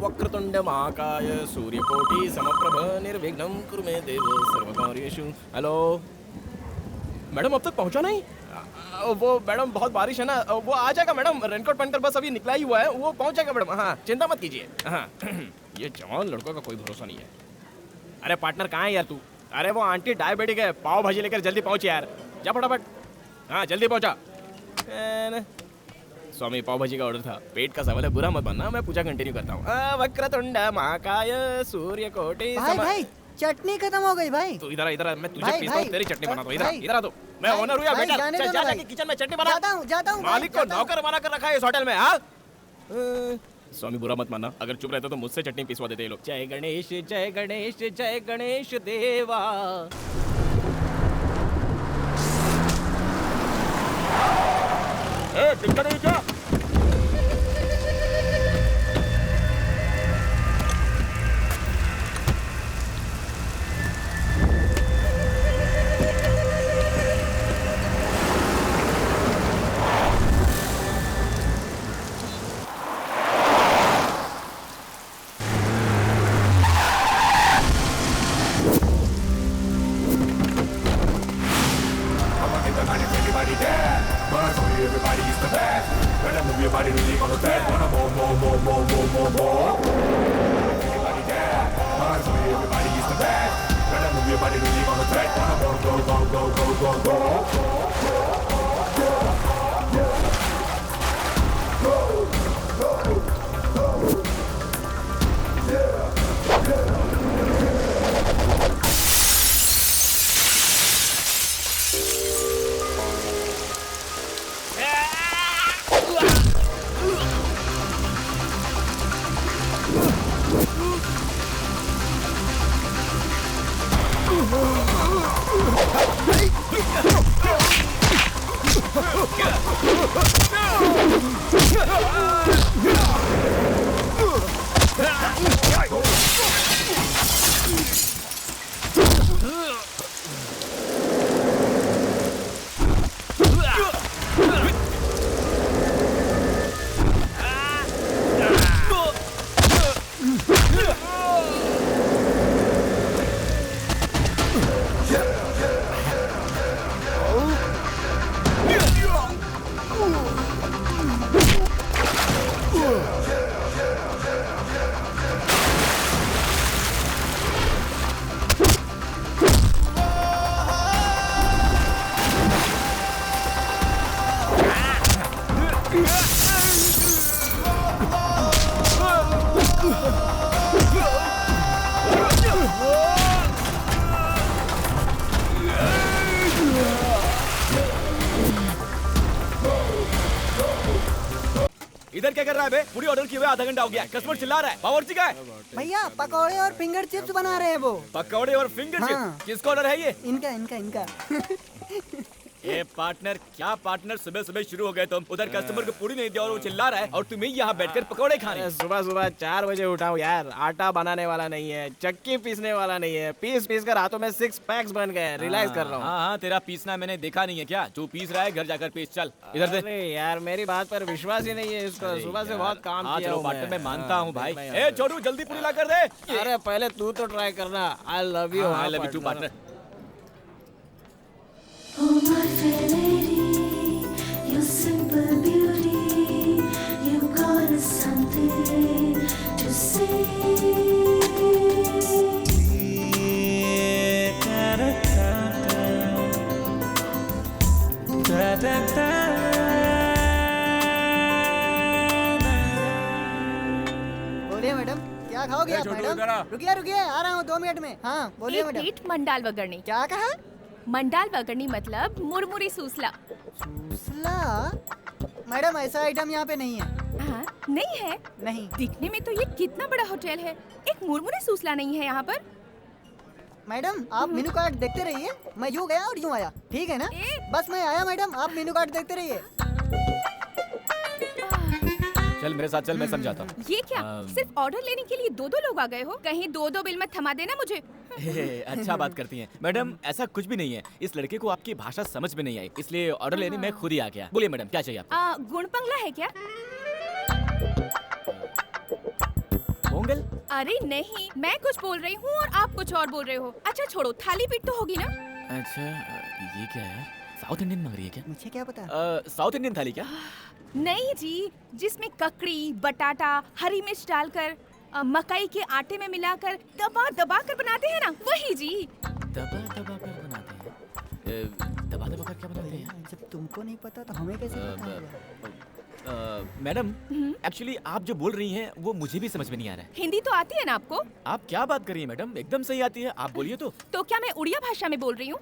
वक्रतुंड महाकाय सूर्यकोटि समप्रभ निर्विघ्नं कुरु मे देव सर्वकार्येषु। हेलो मैडम, अब तक पहुंचा नहीं? वो मैडम बहुत बारिश है ना, वो आ जाएगा मैडम, रेनकोट पहनकर बस अभी निकला ही हुआ है, वो पहुंच जाएगा मैडम। हाँ चिंता मत कीजिए। हाँ ये जवान लड़कों का कोई भरोसा नहीं है। अरे पार्टनर कहाँ है यार तू? अरे वो आंटी डायबिटिक है, पाव भाजी लेकर जल्दी पहुंच यार, जा फटाफट। हाँ जल्दी पहुंचा। स्वामी पाव भाजी का ऑर्डर था, पेट का सवाल है, बुरा मत बनना, मैं पूजा कंटिन्यू करता हूँ। वक्रतुंड महाकाय सूर्यकोटि भाई चटनी खत्म हो गई भाई। तू इधर मैं तुझे पीसता हूँ, तेरी चटनी बनाता हूँ। इधर आ तू, मैं ओनर हूँ यार बेटा, चल जा जाके किचन में चटनी बना। जाता हूँ मालिक को नौकर बना कर रखा है इस होटल में। हाँ स्वामी बुरा मत मानना, अगर चुप रहते तो मुझसे चटनी पिसवा देते ये लोग। जय गणेश जय गणेश जय गणेश देवा। दिक्कत नहीं क्या? Everybody's the best. Better move your body, really gonna set. Wanna more. Everybody there. Everybody's the best. Better move your body, really gonna set. Wanna इधर क्या कर रहा है बे? पूरी ऑर्डर किए हुए आधा घंटा हो गया, कस्टमर चिल्ला रहा है। बावर्ची का है? भैया पकौड़े और फिंगर चिप्स बना रहे हैं वो। पकौड़े और फिंगर चिप्स? किसका ऑर्डर है ये? इनका ए पार्टनर, क्या पार्टनर, सुबह सुबह शुरू हो गए तुम। उधर कस्टमर को पूरी नहीं दिया और वो चिल्ला रहा है और तुम्हें यहाँ बैठकर पकौड़े खाने। सुबह सुबह 4 बजे उठा हूँ यार, आटा बनाने वाला नहीं है, चक्की पीसने वाला नहीं है, पीस कर हाथों में 6 पैक्स बन गए। रियलाइज कर रहा हूँ। हाँ तेरा पीसना मैंने देखा नहीं है क्या? तू पीस रहा है, घर जाकर पीस। चल इधर से। अरे यार मेरी बात पर विश्वास ही नहीं है इसका, सुबह से बहुत काम किया हूँ पार्टनर मैं मानता हूँ भाई। ए छोटू जल्दी पूरी ला कर दे। अरे पहले तू तो ट्राई करना। I love you too partner. Oh my fair lady, your simple beauty, you got us something to say. बोलिए मैडम, क्या खाओगे आप मैडम? रुकिए आ रहा हूँ 2 मिनट में। हाँ बोलिए एक मैडम। प्लेट मंडाल वगरनी। क्या कहा? मंडाल वगरनी मतलब मुरमुरी सूसला। सूसला? मैडम ऐसा आइटम यहाँ पे नहीं है। हाँ, नहीं है? नहीं। दिखने में तो ये कितना बड़ा होटल है, एक मुरमुरी सूसला नहीं है यहाँ पर। मैडम आप मेनू कार्ड देखते रहिए, मैं यूँ गया और यूँ आया, ठीक है ना? बस मैं आया मैडम, आप मेनू कार्ड देखते रहिए। चल मेरे साथ चल, मैं समझाता हूँ। ये क्या? सिर्फ ऑर्डर लेने के लिए 2 लोग आ गए हो? कहीं 2 बिल में थमा देना मुझे। अच्छा बात करती हैं मैडम, ऐसा कुछ भी नहीं है। इस लड़के को आपकी भाषा समझ में नहीं आई, इसलिए ऑर्डर लेने मैं खुद ही आ गया। बोलिए मैडम क्या चाहिए आपको? गुणपंगला है क्या? पोंगल? अरे नहीं, मैं कुछ बोल रही हूँ और आप कुछ और बोल रहे हो। अच्छा छोड़ो, थाली पीठ तो होगी ना? अच्छा ये क्या है? साउथ इंडियन मांग रही है क्या? मुझे क्या पता। साउथ इंडियन थाली क्या? नहीं जी, जिसमें ककड़ी, बटाटा, हरी मिर्च डालकर मकई के आटे में मिलाकर दबा दबा कर बनाते हैं ना, वही जी। दबा दबा कर बनाते हैं? दबा दबा कर क्या बनाते हैं? जब तुमको नहीं पता तो हमें कैसे पता होगा? मैडम, एक्चुअली आप जो बोल रही हैं वो मुझे भी समझ में नहीं आ रहा है। हिंदी तो आती है ना आपको? आप क्या बात कर रही हैं मैडम? एकदम सही आती है, आप बोलिए तो। तो क्या मैं उड़िया भाषा में बोल रही हूँ?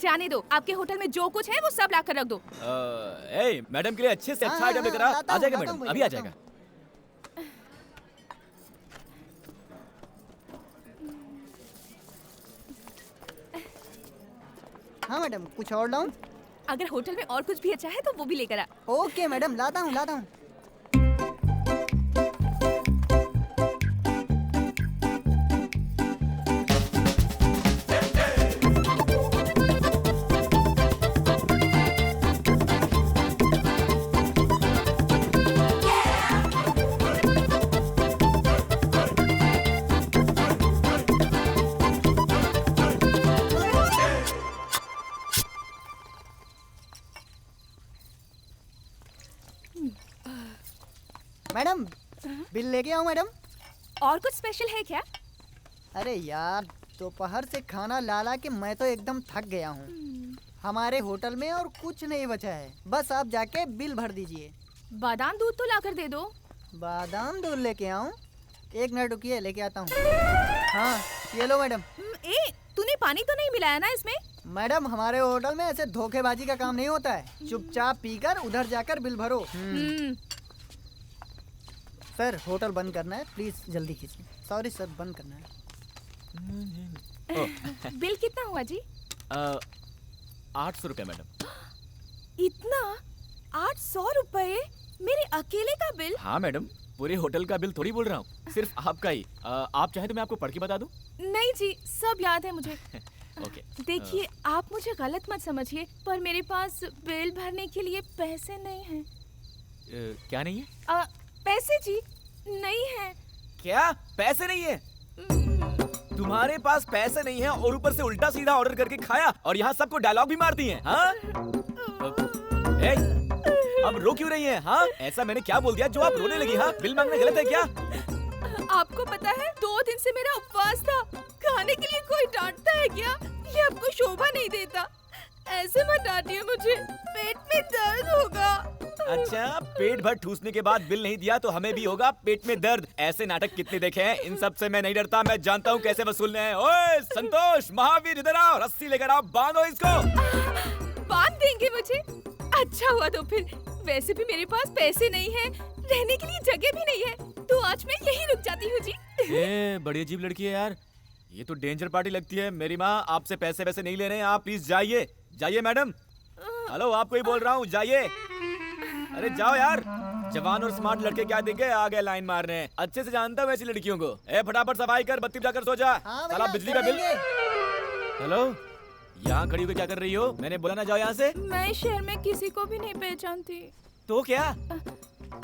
जाने दो, आपके होटल में जो कुछ है वो सब लाकर रख दो। ए मैडम के लिए अच्छे से अच्छा हाँ, आइटम लेकर आ लाता हूँ, जाएगा लाता मैडम, हूँ, अभी आ लाता जाएगा। हाँ मैडम, कुछ और लाऊं? अगर होटल में और कुछ भी अच्छा है तो वो भी लेकर आ। ओके मैडम, लाता हूँ लाता हूँ। मैडम, बिल लेके आओ मैडम। और कुछ स्पेशल है क्या? अरे यार, दोपहर से खाना ला ला के मैं तो एकदम थक गया हूँ। हमारे होटल में और कुछ नहीं बचा है, बस आप जाके बिल भर दीजिए। बादाम दूध तो लाकर दे दो। बादाम दूध लेके आऊं? एक मिनट रुकिए, लेके आता हूँ। हाँ, ये लो मैडम। तूने पानी तो नहीं मिलाया ना इसमें? मैडम, हमारे होटल में ऐसे धोखेबाजी का काम नहीं होता है। चुपचाप पीकर उधर जाकर बिल भरो। सर, होटल बंद करना है, प्लीज जल्दी कीजिए। सॉरी सर, बंद करना है। बिल कितना हुआ जी? 800 रुपये मैडम। इतना? 800 रुपए? मेरे अकेले का बिल? हाँ मैडम, पूरे होटल का बिल थोड़ी बोल रहा हूँ, सिर्फ आपका ही। आप चाहे तो मैं आपको पढ़ के बता दूँ? नहीं जी, सब याद है मुझे। ओके। देखिए, आप मुझे गलत मत समझिए, पर मेरे पास बिल भरने के लिए पैसे नहीं हैं। क्या नहीं है? पैसे जी नहीं है। क्या पैसे नहीं है? तुम्हारे पास पैसे नहीं है और ऊपर से उल्टा सीधा ऑर्डर करके खाया और यहाँ सबको डायलॉग भी मारती हैं, हाँ? अब रो क्यों रही हैं? हाँ, ऐसा मैंने क्या बोल दिया जो आप रोने लगी? हाँ, बिल मांगना गलत है क्या? आपको पता है, 2 दिन से मेरा उपवास था। खाने के लिए कोई डांटता है क्या? ये आपको शोभा नहीं देता। ऐसे मत डांटिए मुझे, पेट में दर्द होगा। अच्छा, पेट भर ठूसने के बाद बिल नहीं दिया तो हमें भी होगा पेट में दर्द। ऐसे नाटक कितने देखे हैं, इन सब से मैं नहीं डरता। मैं जानता हूँ कैसे वसूलने हैं। ओए संतोष, महावीर, इधर आओ, रस्सी लेकर आओ, बांधो इसको। बांध देंगे मुझे? अच्छा हुआ तो फिर। वैसे भी मेरे पास पैसे नहीं है, रहने के लिए जगह भी नहीं है, तो आज मैं यहीं रुक जाती हूँ जी। बड़ी अजीब लड़की है यार, ये तो डेंजर पार्टी लगती है। मेरी माँ आपसे पैसे वैसे नहीं ले रहे हैं, आप प्लीज जाइए। जाइए मैडम। हेलो, आपको ही बोल रहा हूँ, जाइए। अरे जाओ यार, जवान और स्मार्ट लड़के क्या देंगे, आ गए लाइन मारने। अच्छे से जानता हूँ ऐसी लड़कियों को। फटाफट सफाई कर, बत्ती जाकर सो जा। साला बिजली का बिल। हेलो, यहाँ खड़ी होकर क्या कर रही हो? मैंने बोला ना जाओ यहाँ से। मैं शहर में किसी को भी नहीं पहचानती। तो क्या?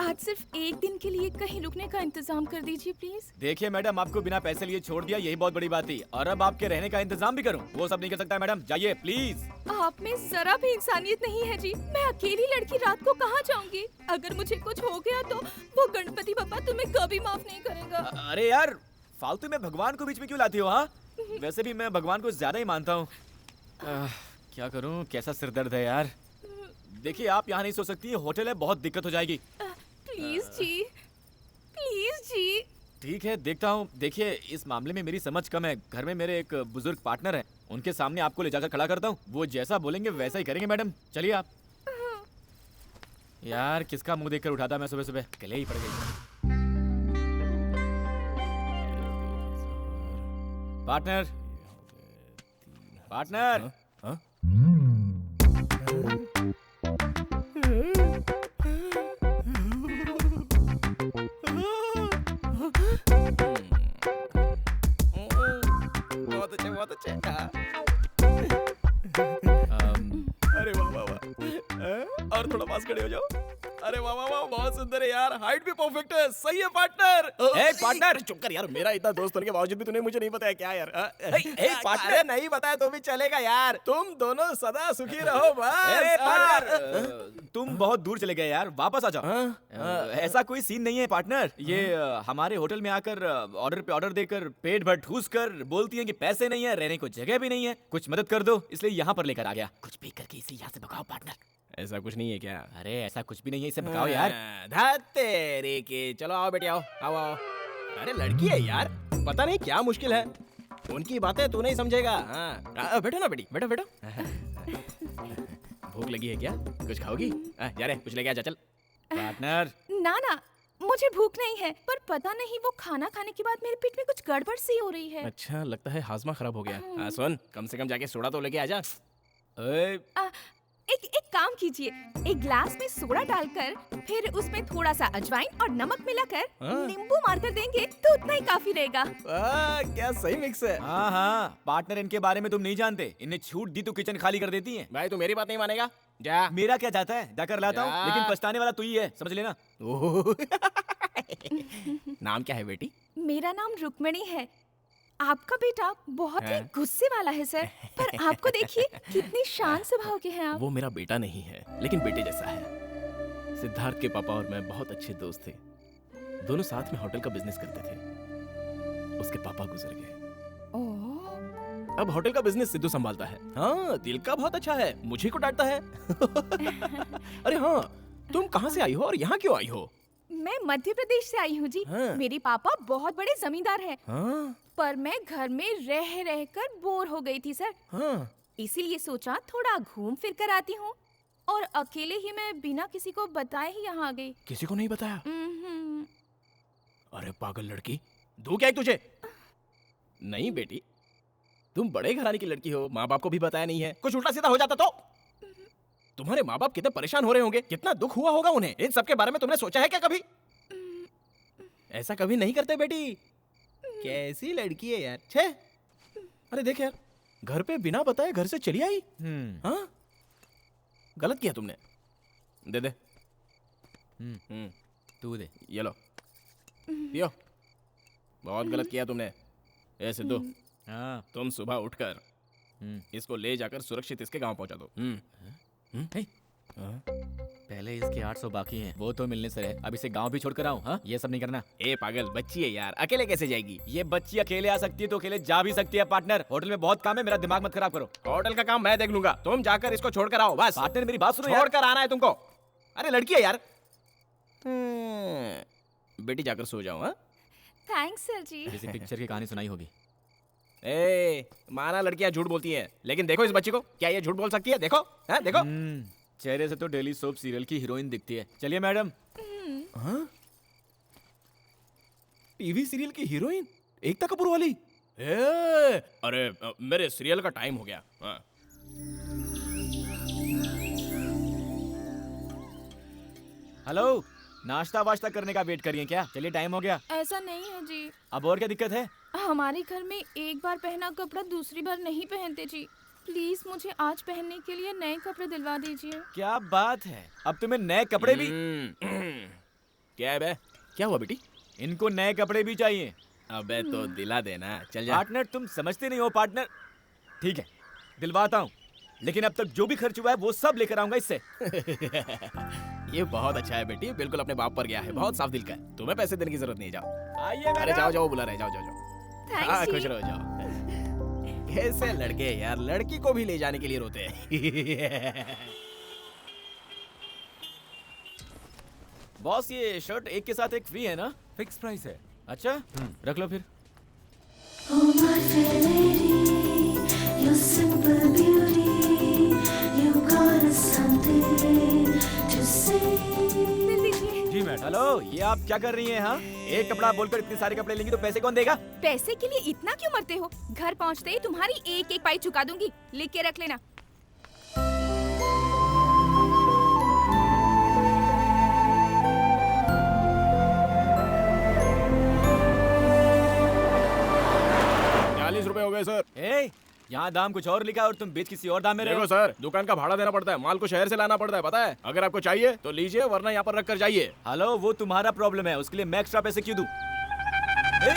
आज सिर्फ एक दिन के लिए कहीं रुकने का इंतजाम कर दीजिए प्लीज। देखिए मैडम, आपको बिना पैसे लिए छोड़ दिया, यही बहुत बड़ी बात थी। और अब आपके रहने का इंतजाम भी करूं, वो सब नहीं कर सकता मैडम। जाइए प्लीज। आप में जरा भी इंसानियत नहीं है जी। मैं अकेली लड़की रात को कहाँ जाऊंगी? अगर मुझे कुछ हो गया तो वो गणपति बाबा तुम्हें कभी माफ नहीं करेगा। अरे यार, फालतू में भगवान को बीच में क्यों लाती हो? हाँ, वैसे भी मैं भगवान को ज्यादा ही मानता हूँ। क्या करूँ, कैसा सिरदर्द है यार। देखिए, आप यहाँ नहीं सो सकती, होटल है, बहुत दिक्कत हो जाएगी। प्लीज जी, प्लीज जी। ठीक है, देखता हूँ। देखिए, इस मामले में मेरी समझ कम है। घर में मेरे एक बुजुर्ग पार्टनर है, उनके सामने आपको ले जाकर खड़ा करता हूँ। वो जैसा बोलेंगे वैसा ही करेंगे मैडम। चलिए आप। यार, किसका मुंह देखकर उठाता मैं सुबह सुबह, गले ही पड़ गई। Partner, partner. हाँ? बहुत अच्छे। अरे वाह वाह वाह। और थोड़ा पास खड़े हो जाओ। अरे वाह वाह वाह, बहुत सुंदर है यार, हाइट भी परफेक्ट है, सही है पार्टनर। ए, पार्टनर! चुप कर यार, मेरा इतना दोस्त होने के बावजूद भी तूने मुझे नहीं बताया क्या यार? पार्टनर! अरे नहीं बताया तो भी चलेगा यार, तुम दोनों सदा सुखी रहो ए, बस। पार्टनर! तुम बहुत दूर चले गए यार, वापस आ जाओ। ऐसा कोई सीन नहीं है पार्टनर। ये हमारे होटल में आकर ऑर्डर पे ऑर्डर देकर पेट भर ठूस कर बोलती है कि पैसे नहीं है, रहने को जगह भी नहीं है, कुछ मदद कर दो, इसलिए यहाँ पर लेकर आ गया। कुछ भी करके इसे यहाँ से भगाओ पार्टनर। ऐसा कुछ नहीं है क्या? अरे ऐसा कुछ भी नहीं है, इसे भगाओ यार। तेरे के, चलो आओ बेटे, आओ आओ आओ। अरे लड़की है यार, पता नहीं क्या मुश्किल है, उनकी बातें तू नहीं समझेगा। हाँ बैठो ना बेटी, बैठो बैठो। भूख लगी है क्या? कुछ खाओगी? जा रे, कुछ लेके आ जा, चल। पार्टनर! ना ना, मुझे भूख नहीं है, पर पता नहीं वो खाना खाने के बाद मेरे पेट में कुछ गड़बड़ सी हो रही है। अच्छा, लगता है हाजमा खराब हो गया। सुन, कम से कम जाके सोडा तो लेके आ जा। एक काम कीजिए, एक ग्लास में सोडा डालकर फिर उसमें थोड़ा सा अजवाइन और नमक मिलाकर नींबू मारकर देंगे तो उतना ही काफी रहेगा। क्या सही मिक्स है। हाँ हाँ, पार्टनर इनके बारे में तुम नहीं जानते, इन्हें छूट दी तो किचन खाली कर देती हैं। भाई तू मेरी बात नहीं मानेगा, जा। मेरा क्या जाता है, जाकर लाता हूँ, जा। लेकिन पछताने वाला तू ही है, समझ लेना। नाम क्या है बेटी? मेरा नाम रुक्मणी है। आपका बेटा बहुत ही गुस्से वाला है सर, पर आपको देखिए कितनी शांत स्वभाव के हैं आप। वो मेरा बेटा नहीं है, लेकिन बेटे जैसा है। सिद्धार्थ के पापा और मैं बहुत अच्छे दोस्त थे, दोनों साथ में होटल का बिजनेस करते थे। उसके पापा गुजर गए, ओह, अब होटल का बिजनेस सिद्धू संभालता है। हाँ, दिल का बहुत अच्छा है, मुझे को डांटता है। अरे हाँ, तुम कहाँ से आई हो और यहाँ क्यों आई हो? मैं मध्य प्रदेश से आई हूँ जी। हाँ। मेरे पापा बहुत बड़े जमींदार हैं, हाँ पर मैं घर में रह रह कर बोर हो गई थी सर, हाँ, इसीलिए सोचा थोड़ा घूम फिर कर आती हूँ, और अकेले ही मैं बिना किसी को बताए ही यहाँ आ गई। किसी को नहीं बताया? हम्म, अरे पागल लड़की, दू क्या है तुझे? नहीं बेटी, तुम बड़े घराने की लड़की हो, माँ बाप को भी बताया नहीं है। कुछ उल्टा सीधा हो जाता तो? तुम्हारे माँ बाप कितने परेशान हो रहे होंगे, कितना दुख हुआ होगा उन्हें। इन सब के बारे में तुमने सोचा है क्या कभी? ऐसा कभी नहीं करते बेटी। कैसी लड़की है यार, छे। अरे देख यार, घर पे बिना बताए घर से चली आई। हाँ, गलत किया तुमने। दे दे। तू दे। ये लो, पियो। बहुत गलत किया तुमने। ए सिद्धू, हाँ। तुम सुबह उठकर इसको ले जाकर सुरक्षित इसके गांव पहुंचा दो। हे, पहले इसके 800 बाकी हैं, वो तो मिलने से रहे, अब इसे गांव भी छोड़कर आऊं? हाँ, ये सब नहीं करना। ए पागल, बच्ची है यार, अकेले कैसे जाएगी? ये बच्ची अकेले आ सकती है तो अकेले जा भी सकती है। पार्टनर, होटल में बहुत काम है, मेरा दिमाग मत खराब करो। होटल का काम मैं देख लूंगा, तुम जाकर इसको छोड़ कर आओ बस। पार्टनर मेरी बात सुनो यार। छोड़ कर आना है तुमको। अरे लड़की है यार। बेटी जाकर सो जाओ। हाँ, थैंक्स सर जी। किसी पिक्चर की कहानी सुनाई होगी। ए माना लड़कियां झूठ बोलती हैं, लेकिन देखो इस बच्ची को, क्या ये झूठ बोल सकती है? देखो, हाँ देखो। चेहरे से तो डेली सोप सीरियल की हीरोइन दिखती है। चलिए मैडम। हाँ? टीवी सीरियल की हीरोइन एकता कपूर वाली? अरे मेरे सीरियल का टाइम हो गया। हाँ। हेलो, नाश्ता वाश्ता करने का वेट करिए क्या? चलिए टाइम हो गया। ऐसा नहीं है जी, अब और क्या दिक्कत है? हमारे घर में एक बार पहना कपड़ा दूसरी बार नहीं पहनते जी। प्लीज मुझे आज पहनने के लिए नए कपड़े दिलवा दीजिए। क्या बात है, अब तुम्हें नए कपड़े भी? क्या है बे? क्या हुआ बेटी? इनको नए कपड़े भी चाहिए। अबे तो दिला देना, चल जा। पार्टनर तुम समझते नहीं हो पार्टनर। ठीक है, दिलवाता हूँ, लेकिन अब तक जो भी खर्च हुआ है वो सब लेकर आऊंगा इससे। ये बहुत अच्छा है बेटी, बिल्कुल अपने बाप पर गया है, बहुत साफ दिल का है। तुम्हें पैसे देने की जरूरत नहीं, जाओ। आइए अरे मैडम। जाओ जाओ, बुला रहे, जाओ जाओ जाओ। थैंक्स हाँ, जी। खुश रहो, जाओ। कैसे लड़के यार, लड़की को भी ले जाने के लिए रोते हैं। बॉस, ये शर्ट एक के साथ एक फ्री है ना? फिक्स प्राइस है। अच्छा, रख लो फिर। Oh my fair lady, your simple beauty, you got something to say. दिल दीजिए। जी मैडम। हेलो, ये आप क्या कर रही हैं? हाँ, एक कपड़ा बोलकर इतने सारे कपड़े लेंगी तो पैसे कौन देगा? पैसे के लिए इतना क्यों मरते हो? घर पहुंचते ही तुम्हारी एक एक पाई चुका दूंगी, लिख के रख लेना। ₹40 हो गए सर। ए, यहाँ दाम कुछ और लिखा है और तुम बेच किसी और दाम में रहे देखो हो। सर, दुकान का भाड़ा देना पड़ता है, माल को शहर से लाना पड़ता है, पता है। अगर आपको चाहिए तो लीजिए, वरना यहाँ पर रख कर जाइए। हेलो, वो तुम्हारा प्रॉब्लम है, उसके लिए मैं एक्स्ट्रा पैसे क्यों दूं? ए,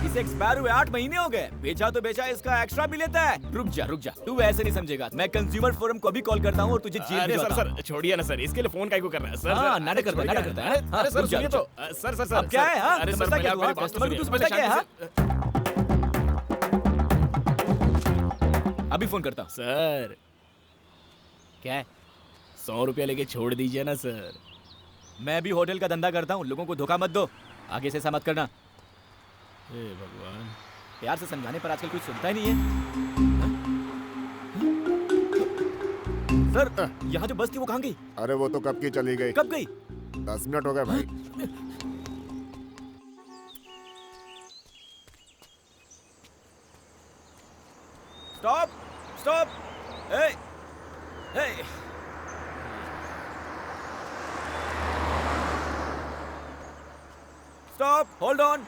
इसे एक्सपायर हुए 8 महीने हो गए, बेचा तो बेचा, इसका एक्स्ट्रा भी लेता है। रुक जा, तू ऐसे नहीं समझेगा। मैं कंज्यूमर फोरम को भी कॉल करता हूँ और तुझे जेल अरे भिजवाता हूँ। सर छोड़िए ना सर, इसके लिए फोन काहे को कर रहा है सर? हाँ, सर, नाटक करता है, छोड़िए नाटक करता ना। है। अरे सर रुक जा, सुनिए रुक तो, सर अब क्या है? हाँ, अरे सर समझता पहले क्या आप तू? मेरी आप बात तो कस्टमर को सुनिए, तू पहले समझता क्या है? शांति से- अभी फोन करता हूँ। सर क्या है? 100 रुपया लेके छोड़ दीजिए ना सर। मैं भी होटल का धंधा करता हूँ, लोगों को धोखा मत दो। आगे से ऐसा मत करना। हे भगवान। प्यार से समझाने पर आजकल कोई सुनता ही नहीं है। सर, यहाँ जो बस थी वो कहाँ गई? अरे वो तो कब की चली गई। कब गई? 10 मिनट हो गए भाई। Stop. A, stop, hold on,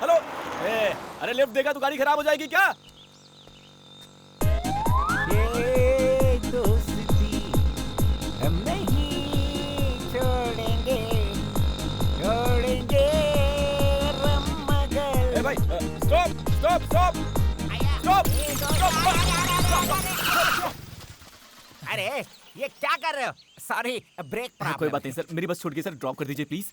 hello. अरे लिफ्ट देगा तो गाड़ी खराब हो जाएगी क्या? ये दोस्ती हम नहीं छोड़ेंगे ए भाई, स्टॉप। अरे ये क्या कर रहे हो? सॉरी, ब्रेक हाँ, कोई प्रॉब्लम। बात नहीं सर, मेरी बस छूट गई सर, ड्रॉप कर दीजिए प्लीज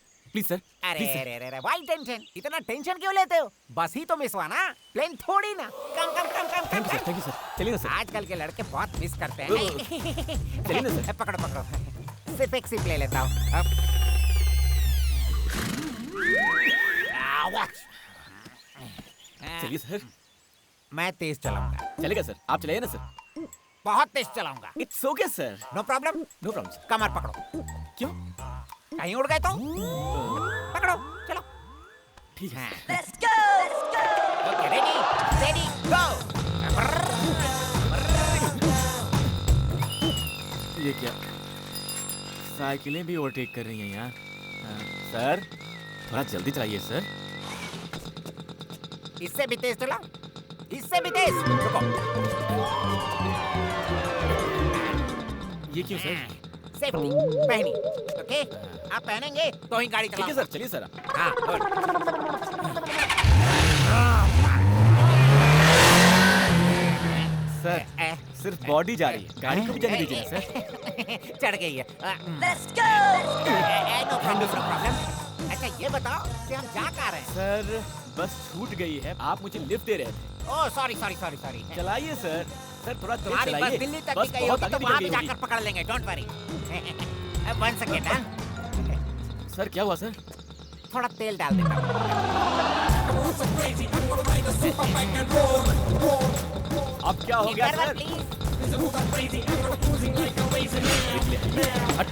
सर। अरे प्लीज सर। अरे वाई टेंशन, इतना टेंशन क्यों लेते हो? बस ही तो मिस हुआ ना, प्लेन थोड़ी ना। कम थैंक यू सर, चलिए ना सर। आजकल के लड़के बहुत मिस करते हैं। चलिए ना सर। पकड़ो। सिर्फ एक सिप ले लेता हूँ अब। चलिए सर। मैं तेज चलाऊंगा, चलेगा सर, आप चलाइए ना सर। बहुत तेज चलाऊंगा। It's okay sir, no problem. No problem sir. कमर पकड़ो। क्यों? कहीं उड़ गए तो पकड़ो, चलो। ठीक है। ओके, रेडी गो। ये क्या, साइकिलें भी ओवरटेक कर रही हैं यहाँ। सर, थोड़ा जल्दी चलाइए सर। इससे भी तेज चलाओ, इससे भी तेज। रुको। ये क्यों सर? सेफ्टी पहनी, ओके? आप पहनेंगे तो ही गाड़ी ठीक है चलाओ। सर, चलिए सर। हाँ, गुड। सर, सिर्फ बॉडी जा रही है, गाड़ी को भी जाने दीजिए ना सर। चढ़ गई है। No problem. अच्छा ये बताओ कि हम जा कहाँ रहे हैं? सर, बस छूट गई है, आप मुझे लिफ्ट दे रहे थे। Oh sorry. चलाइए सर। सर थोड़ा तेज हमारी बस चलाइए। दिल्ली तक बस भी गई बहुत होगी तो आगे वहाँ निकल भी गई जाकर पकड़ लेंगे, डोंट वरी। 1 सेकेंड। होगी। सर क्या हुआ सर? थोड़ा तेल डाल देता हूँ। अब क्या हो गया ड्राइवर, सर? प्लीज। हट।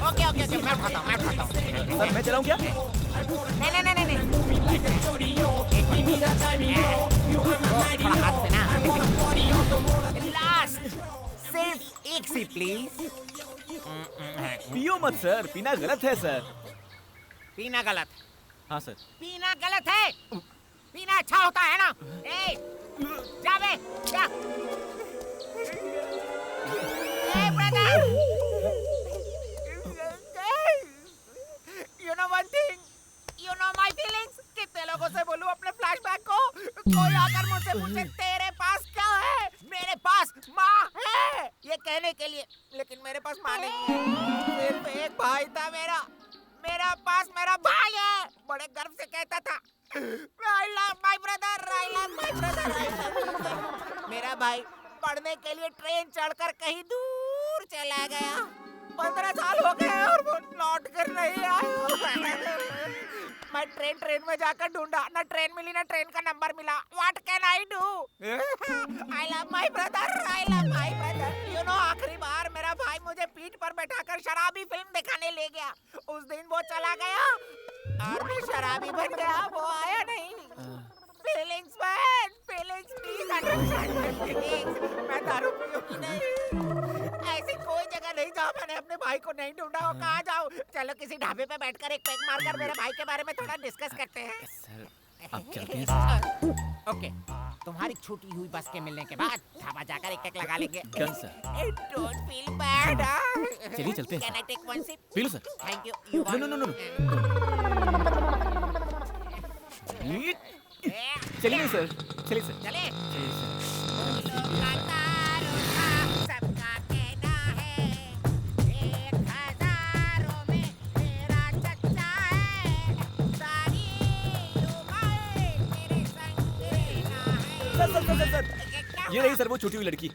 ओके, मैं उठाता हूँ। सर मैं चलाऊं क्या? नहीं। थोड़ा हाथ से ना। लास्ट, सिर्फ एक सी प्लीज। पियो मत सर, पीना गलत है सर। पीना गलत, हाँ सर। पीना गलत है। पीना अच्छा होता है ना? ए, जा बे, जा। ए brother, you know one thing, you know my feelings। कितने लोगों से बोलूं अपने फ्लैशबैक को? कोई आकर मुझसे पूछे तेरे पास क्या है? मेरे पास माँ है ये कहने के लिए, लेकिन मेरे पास माँ नहीं है। सिर्फ एक भाई था मेरा पास मेरा भाई है। बड़े गर्व से कहता था, I love my brother, I love my brother, I love my brother। मेरा भाई पढ़ने के लिए ट्रेन चढ़कर कहीं दूर चला गया। 15 साल हो गए और वो लौट कर नहीं आया। मैं ट्रेन में जाकर ढूंढा, ना ट्रेन मिली ना ट्रेन का नंबर मिला। What can I do? I love my brother, I love my brother। You know, आखिरी बार मेरा भाई मुझे पीठ पर बैठाकर शराबी फिल्म दिखाने ले गया। उस दिन वो चला गया और मैं शराबी बन गया, वो आया नहीं। Feelings man, feelings please understand my feelings। मैं दारू पीऊंगी नहीं। ऐसी कोई जगह नहीं जहाँ मैंने अपने भाई को नहीं ढूंढा हो। कहाँ जाऊँ? चलो किसी ढाबे पे बैठकर एक पैक मारकर मेरे भाई के बारे में थोड़ा डिस्कस करते हैं। सर आप चलते हैं। ओके। तुम्हारी छूटी हुई बस के मिलने के बाद ढाबा जाकर एक लगा लेंगे। Done sir. Don't feel bad. चलिए चलते हैं। Can I take one sip? पी लो sir. Thank you. No no no no. चलिए सर, चलिए सर। चले। चलिए सर। सबका कहना है 1000 में मेरा चच्चा है, सारी उम्र तेरे संग रहना है। सर। ये रही सर वो छूटी हुई लड़की।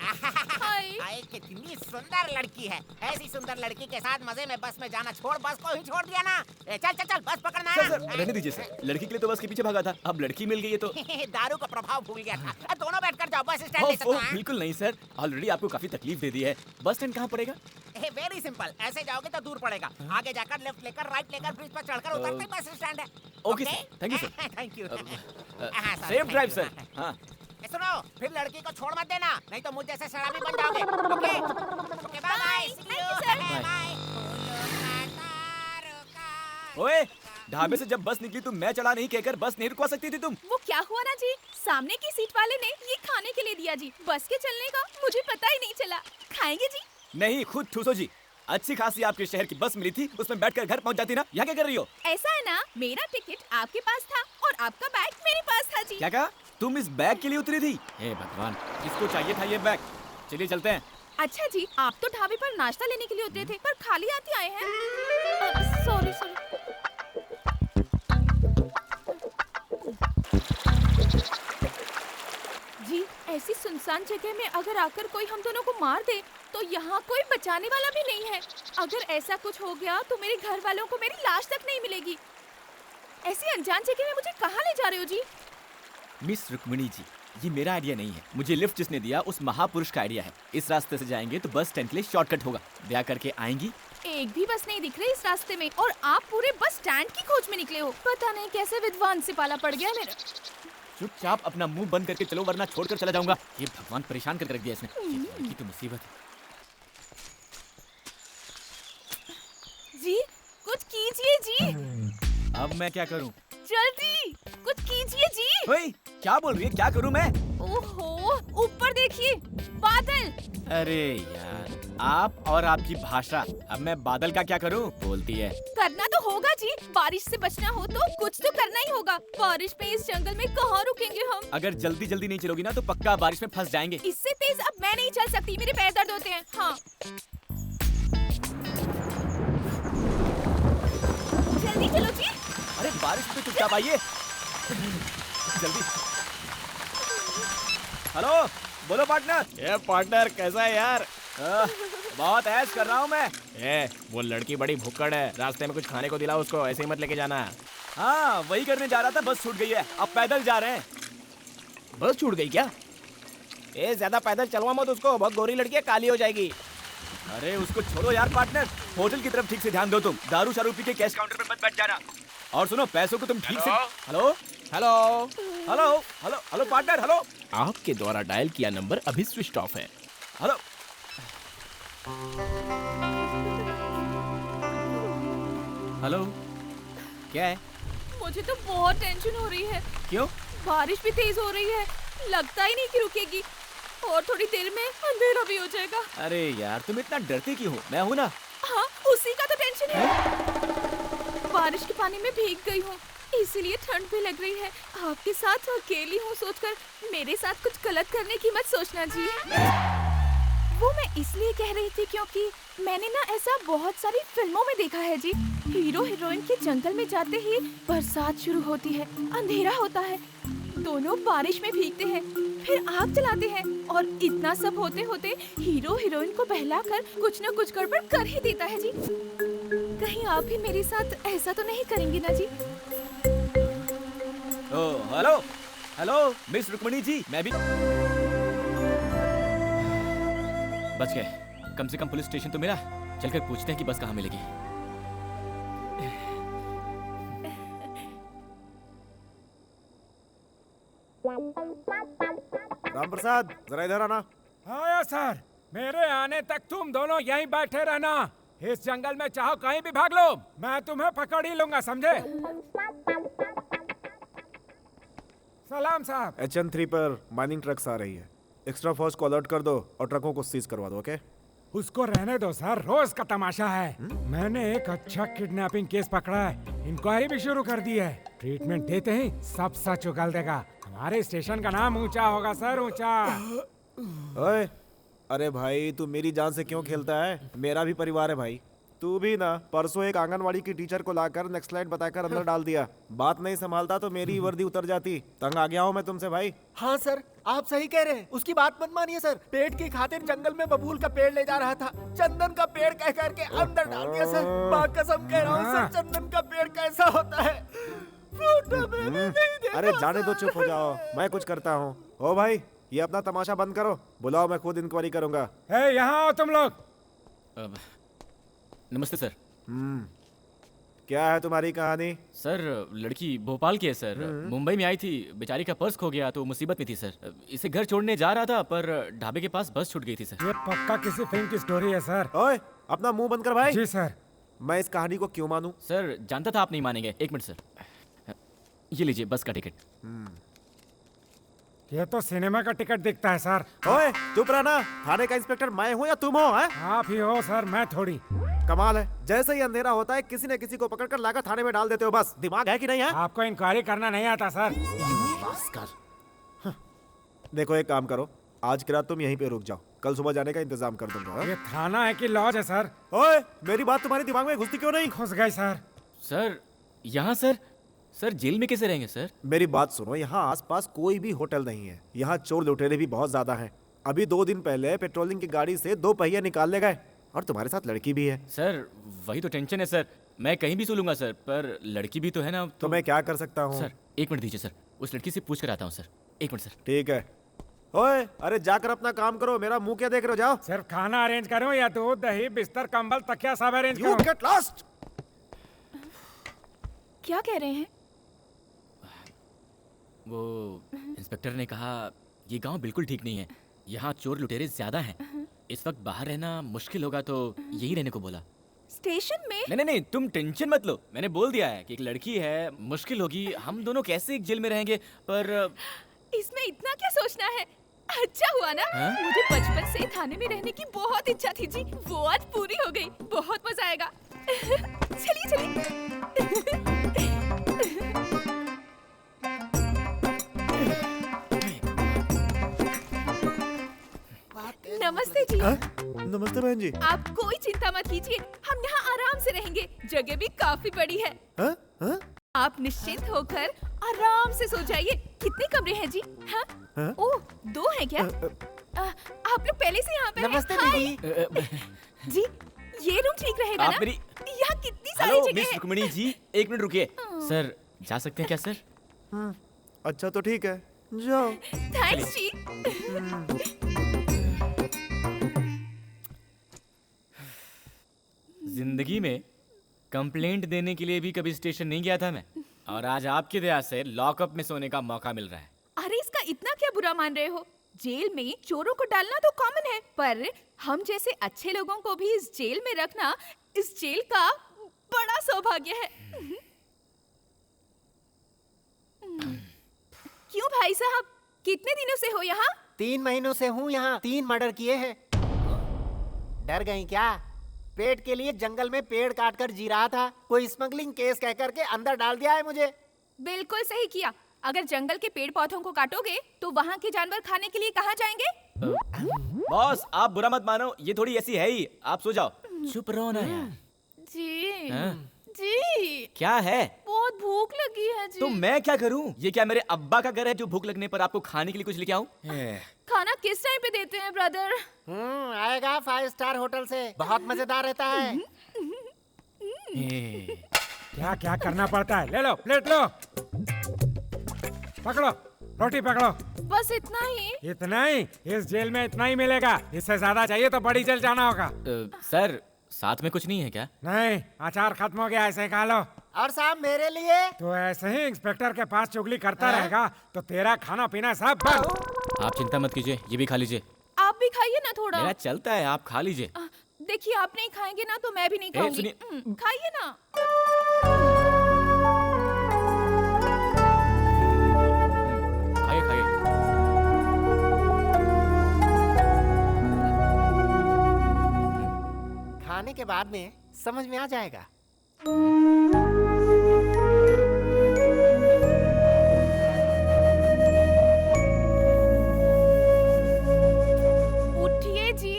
हाय। हाय, कितनी सुंदर लड़की है। ऐसी सुंदर लड़की के साथ मजे में बस में जाना छोड़, बस को ही छोड़ दिया ना। चल चल चल, बस पकड़ना सर है सर रहने दीजिए सर, लड़की के लिए तो बस के पीछे भागा था, अब लड़की मिल गई है तो। दारू का प्रभाव भूल गया था। दोनों बैठकर जाओ, बस स्टैंड ले सकते ओह, हैं। बिल्कुल नहीं सर, ऑलरेडी आपको काफी तकलीफ दे दी है। बस स्टैंड कहाँ पड़ेगा? वेरी सिंपल, ऐसे जाओगे तो दूर पड़ेगा। आगे जाकर लेफ्ट लेकर राइट लेकर ब्रिज पर चढ़कर उतरते बस स्टैंड है। Okay sir, thank you sir. Thank you. Safe drive sir. हाँ सुनो, फिर लड़की को छोड़ मत देना, नहीं तो मुझ जैसे शराबी बन जाओगे। Okay okay, bye bye. Thank you, sir. Bye. ओए, ढाबे से जब बस निकली तो मैं चढ़ा नहीं कहकर बस नहीं रुकवा सकती थी तुम? वो क्या हुआ ना जी, सामने की सीट वाले ने ये खाने के लिए दिया जी, बस के चलने का मुझे पता ही नहीं चला। खाएंगे जी? नहीं, खुद ठूसो जी। अच्छी खासी आपके शहर की बस मिली थी, उसमें बैठकर घर पहुंच जाती ना। यहाँ क्या कर रही हो? ऐसा है ना, मेरा टिकट आपके पास था और आपका बैग मेरे पास था जी। क्या कहा? तुम इस बैग के लिए उतरी थी? हे भगवान, किसको चाहिए था ये बैग? चलिए चलते हैं। अच्छा जी, आप तो ढाबे पर नाश्ता लेने के लिए उतरे थे, पर खाली हाथ आए हैं। Sorry sorry. जी, ऐसी सुनसान जगह में अगर आकर कोई हम दोनों को मार दे तो यहाँ कोई बचाने वाला भी नहीं है। अगर ऐसा कुछ हो गया तो मेरे घर वालों को मेरी लाश तक नहीं मिलेगी। ऐसी अनजान जगह में मुझे कहाँ ले जा रहे हो जी? मिस रुक्मिणी जी, ये मेरा आइडिया नहीं है, मुझे लिफ्ट जिसने दिया उस महापुरुष का आइडिया है। इस रास्ते से जाएंगे तो बस स्टैंड के लिए शॉर्टकट होगा। ब्याह करके आएंगी? एक भी बस नहीं दिख रही इस रास्ते में और आप पूरे बस स्टैंड की खोज में निकले हो। पता नहीं कैसे विद्वान से पाला पड़ गया मेरा। चुपचाप अपना मुंह बंद करके चलो, वरना छोड़कर चला जाऊंगा। ये भगवान परेशान करके रख दिया इसने। ये लड़की तो मुसीबत है। जी, कुछ कीजिए जी। अब मैं क्या करूं? जल्दी कुछ कीजिए जी। ओए, क्या बोल रही है? क्या करूं मैं? ओहो, ऊपर देखिए, बादल। अरे यार, आप और आपकी भाषा। अब मैं बादल का क्या करूं? बोलती है। करना तो होगा जी, बारिश से बचना हो तो कुछ तो करना ही होगा। बारिश में इस जंगल में कहाँ रुकेंगे हम? अगर जल्दी जल्दी नहीं चलोगी ना तो पक्का बारिश में फंस जाएंगे। इससे तेज अब मैं नहीं चल सकती, मेरे पैर दर्द होते हैं। हाँ, जल्दी चलो जी। अरे बारिश में चुपचाप आइए जल्दी। हेलो, बोलो पार्टनर। ये पार्टनर कैसा है यार? बहुत ऐश कर रहा हूँ मैं। वो लड़की बड़ी भुक्कड़ है, रास्ते में कुछ खाने को दिला उसको, ऐसे ही मत लेके जाना। हाँ, वही करने जा रहा था, बस छूट गई है। अब पैदल जा रहे हैं। बस छूट गई क्या? ज्यादा पैदल चलवा मत उसको, बहुत गोरी लड़की है, काली हो जाएगी। अरे उसको छोड़ो यार पार्टनर, होटल की तरफ ठीक से ध्यान दो तुम। दारू शारू पी के कैश काउंटर पे मत बैठ जाना। और सुनो, पैसों को तुम ठीक से। Hello hello hello hello hello partner, hello. आपके द्वारा डायल किया नंबर अभी स्विच ऑफ है। हेलो। हेलो, क्या है? मुझे तो बहुत टेंशन हो रही है। क्यों? बारिश भी तेज हो रही है, लगता ही नहीं कि रुकेगी और थोड़ी देर में अंधेरा भी हो जाएगा। अरे यार, तुम इतना डरती क्यों हो? मैं हूँ ना। हाँ, उसी का तो टेंशन है। बारिश के पानी में भीग गई हूँ, इसीलिए ठंड भी लग रही है। आपके साथ अकेली हूँ सोचकर मेरे साथ कुछ गलत करने की मत सोचना जी। वो मैं इसलिए कह रही थी क्योंकि मैंने ना ऐसा बहुत सारी फिल्मों में देखा है जी। हीरो हीरोइन के जंगल में जाते ही बरसात शुरू होती है, अंधेरा होता है, दोनों बारिश में भीगते हैं, फिर आग जलाते हैं और इतना सब होते होते हीरो हीरोइन को बहलाकर कुछ न कुछ गड़बड़ कर ही देता है जी। कहीं आप भी मेरे साथ ऐसा तो नहीं करेंगे ना जी? ओह, hello hello miss Rukmini ji, मैं भी बच गए। कम से कम पुलिस स्टेशन तो मिला। चलकर पूछते हैं कि बस कहाँ मिलेगी। राम प्रसाद, जरा इधर आना। आया सर, मेरे आने तक तुम दोनों यहीं बैठे रहना। इस जंगल में चाहो कहीं भी भाग लो, मैं तुम्हें पकड़ ही लूंगा, समझे? सलाम साहब। HN3 पर माइनिंग ट्रक्स आ रही है। एक्स्ट्रा फोर्स को अलर्ट कर दो और ट्रकों को सीज करवा दो, ओके? उसको रहने दो सर, रोज का तमाशा है। मैंने एक अच्छा किडनैपिंग केस पकड़ा है, इंक्वायरी भी शुरू कर दी है। ट्रीटमेंट देते ही सब सच उगल देगा। हमारे स्टेशन का नाम ऊंचा होगा सर, ऊंचा। ओए, अरे भाई तू मेरी जान से क्यों खेलता है? मेरा भी परिवार है भाई। तू भी ना परसों एक आंगनवाड़ी की टीचर को लाकर नेक्स्ट स्लाइड बताकर अंदर डाल दिया। बात नहीं संभालता तो मेरी वर्दी उतर जाती। तंग आ गया हूँ मैं तुमसे भाई। हाँ सर, आप सही कह रहे हैं। उसकी बात मत मानिए सर। पेट की खातिर जंगल में बबूल का पेड़ ले जा रहा था, चंदन का पेड़ कह करके अंदर डाल दिया सर। माँ कसम कह रहा हूँ सर, चंदन का पेड़ कैसा होता है फोटो में भी नहीं देखा अरे जाने दो, सर। चुप हो जाओ, मैं कुछ करता हूँ। ओ भाई, ये अपना तमाशा बंद करो, बुलाओ, मैं खुद इंक्वायरी करूंगा। यहाँ आओ तुम लोग। नमस्ते सर। क्या है तुम्हारी कहानी? सर लड़की भोपाल की है सर, मुंबई में आई थी, बेचारी का पर्स खो गया तो मुसीबत में थी सर। इसे घर छोड़ने जा रहा था पर ढाबे के पास बस छूट गई थी सर। ये पक्का किसी फिल्म की स्टोरी है सर। ओए, अपना मुंह बंद कर भाई। जी सर। मैं इस कहानी को क्यों मानूं? सर जानता था आप नहीं मानेंगे। एक मिनट सर, ये लीजिए बस का टिकट। ये तो सिनेमा का टिकट दिखता है सर। ओए चुप रहना, थाने का इंस्पेक्टर मैं हूँ या तुम हो? हैं? आप ही हो सर, मैं थोड़ी। कमाल है, जैसे ही अंधेरा होता है किसी न किसी को पकड़कर लाकर थाने में डाल देते हो। बस दिमाग है कि नहीं है? आपको इंक्वायरी करना नहीं आता सर। देखो एक काम करो, आज की रात तुम यहीं पे रुक जाओ, कल सुबह जाने का इंतजाम कर दूंगा। हाँ? ये थाना है कि लॉज है सर? ओए, मेरी बात तुम्हारे दिमाग में घुसती क्यों नहीं? घुस गई सर। सर यहाँ सर जेल में कैसे रहेंगे सर? मेरी बात सुनो, यहाँ आसपास कोई भी होटल नहीं है। यहाँ चोर लुटेरे भी बहुत ज्यादा हैं। अभी 2 दिन पहले पेट्रोलिंग की गाड़ी से 2 पहिए निकाल ले गए, और तुम्हारे साथ लड़की भी है। सर वही तो टेंशन है सर, मैं कहीं भी सो लूंगा सर, पर लड़की भी तो है ना। तो मैं क्या कर सकता हूँ? सर 1 मिनट दीजिए सर, उस लड़की से पूछ कर आता हूँ सर। 1 minute sir. ठीक है। ओए, अरे जाकर अपना काम करो, मेरा मुंह क्या देख रहे हो? जाओ। सिर्फ खाना अरेंज करूं या दूध दही बिस्तर कंबल तकिया सब अरेंज You करूं? get lost! क्या कह रहे हैं? वो इंस्पेक्टर ने कहा ये गांव बिल्कुल ठीक नहीं है, यहाँ चोर लुटेरे ज्यादा हैं, इस वक्त बाहर रहना मुश्किल होगा, तो यही रहने को बोला। स्टेशन में? नहीं, तुम टेंशन मत लो, मैंने बोल दिया है कि एक लड़की है, मुश्किल होगी, हम दोनों कैसे एक जेल में रहेंगे। पर इसमें इतना क्या सोचना है? अच्छा हुआ ना, मुझे बचपन से थाने में रहने की बहुत इच्छा थी जी, वो आज पूरी हो गई। बहुत मजा आएगा। चलिए। नमस्ते जी। नमस्ते बहन जी। आप कोई चिंता मत कीजिए, हम यहाँ आराम से रहेंगे, जगह भी काफी बड़ी है। हाँ? हाँ? आप निश्चिंत होकर आराम से सो जाइए। कितने कमरे हैं जी? हाँ? हाँ? ओह, 2 हैं क्या? आप लोग पहले से यहाँ पे हैं? नमस्ते हाय। दीदी। जी, ये रूम ठीक रहेगा आप ना? मेरी- यहाँ कितनी सारी हेलो जगह मिस है। रुक्मिणी जी, 1 मिनट रुकिए। सर जा सकते हैं क्या सर? अच्छा तो ठीक है, जाओ। थैंक्स जी। जिंदगी में कंप्लेंट देने के लिए भी कभी स्टेशन नहीं गया था मैं, और आज आपकी दया से लॉकअप में सोने का मौका मिल रहा है। अरे इसका इतना क्या बुरा मान रहे हो? जेल में चोरों को डालना तो कॉमन है, पर हम जैसे अच्छे लोगों को भी इस जेल में रखना इस जेल का बड़ा सौभाग्य है। क्यों भाई साहब, कितने दिनों से हो यहाँ? 3 महीनों से हूँ यहाँ, 3 मर्डर किए हैं। डर गई क्या? पेट के लिए जंगल में पेड़ काट कर जी रहा था, कोई स्मगलिंग केस कह करके अंदर डाल दिया है मुझे। बिल्कुल सही किया। अगर जंगल के पेड़ पौधों को काटोगे तो वहाँ के जानवर खाने के लिए कहाँ जाएंगे? बॉस आप बुरा मत मानो, ये थोड़ी ऐसी है ही, आप सो जाओ। चुप रहो ना यार। जी हाँ? जी, क्या है? बहुत भूख लगी है जी। तो मैं क्या करूं? ये क्या मेरे अब्बा का घर है जो भूख लगने पर आपको खाने के लिए कुछ लेके आऊं? खाना किस टाइम पे देते हैं ब्रदर? आएगा 5 स्टार होटल से, बहुत मजेदार रहता है। क्या क्या करना पड़ता है? ले लो, प्लेट लो, पकड़ो, रोटी पकड़ो। बस इतना ही? इतना ही? इस जेल में इतना ही मिलेगा, इससे ज्यादा चाहिए तो बड़ी जेल जाना होगा। सर साथ में कुछ नहीं है क्या? नहीं, अचार खत्म हो गया, ऐसे खा लो। और साहब मेरे लिए? तो ऐसे ही इंस्पेक्टर के पास चुगली करता रहेगा तो तेरा खाना पीना सब बंद। आप चिंता मत कीजिए, ये भी खा लीजिए। आप भी खाइए ना थोड़ा। मेरा चलता है, आप खा लीजिए। देखिए आप नहीं खाएंगे ना तो मैं भी नहीं खाऊंगी। सुनिए। खाइए ना। खाने के बाद में समझ में आ जाएगा। उठिए जी,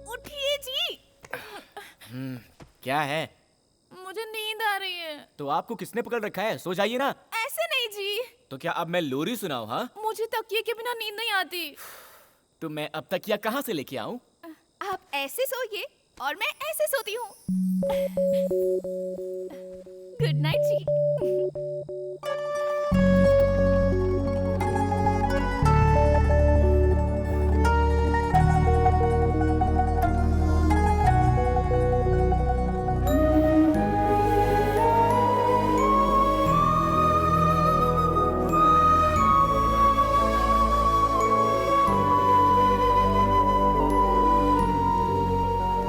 उठिए जी। क्या है? मुझे नींद आ रही है। तो आपको किसने पकड़ रखा है? सो जाइए ना। ऐसे नहीं जी, तो क्या अब मैं लोरी सुनाऊं? हाँ, मुझे तकिए के बिना नींद नहीं आती। तो मैं अब तक या कहाँ से लेके आऊं? आप ऐसे सोइए और मैं ऐसे सोती हूँ। गुड नाइट जी।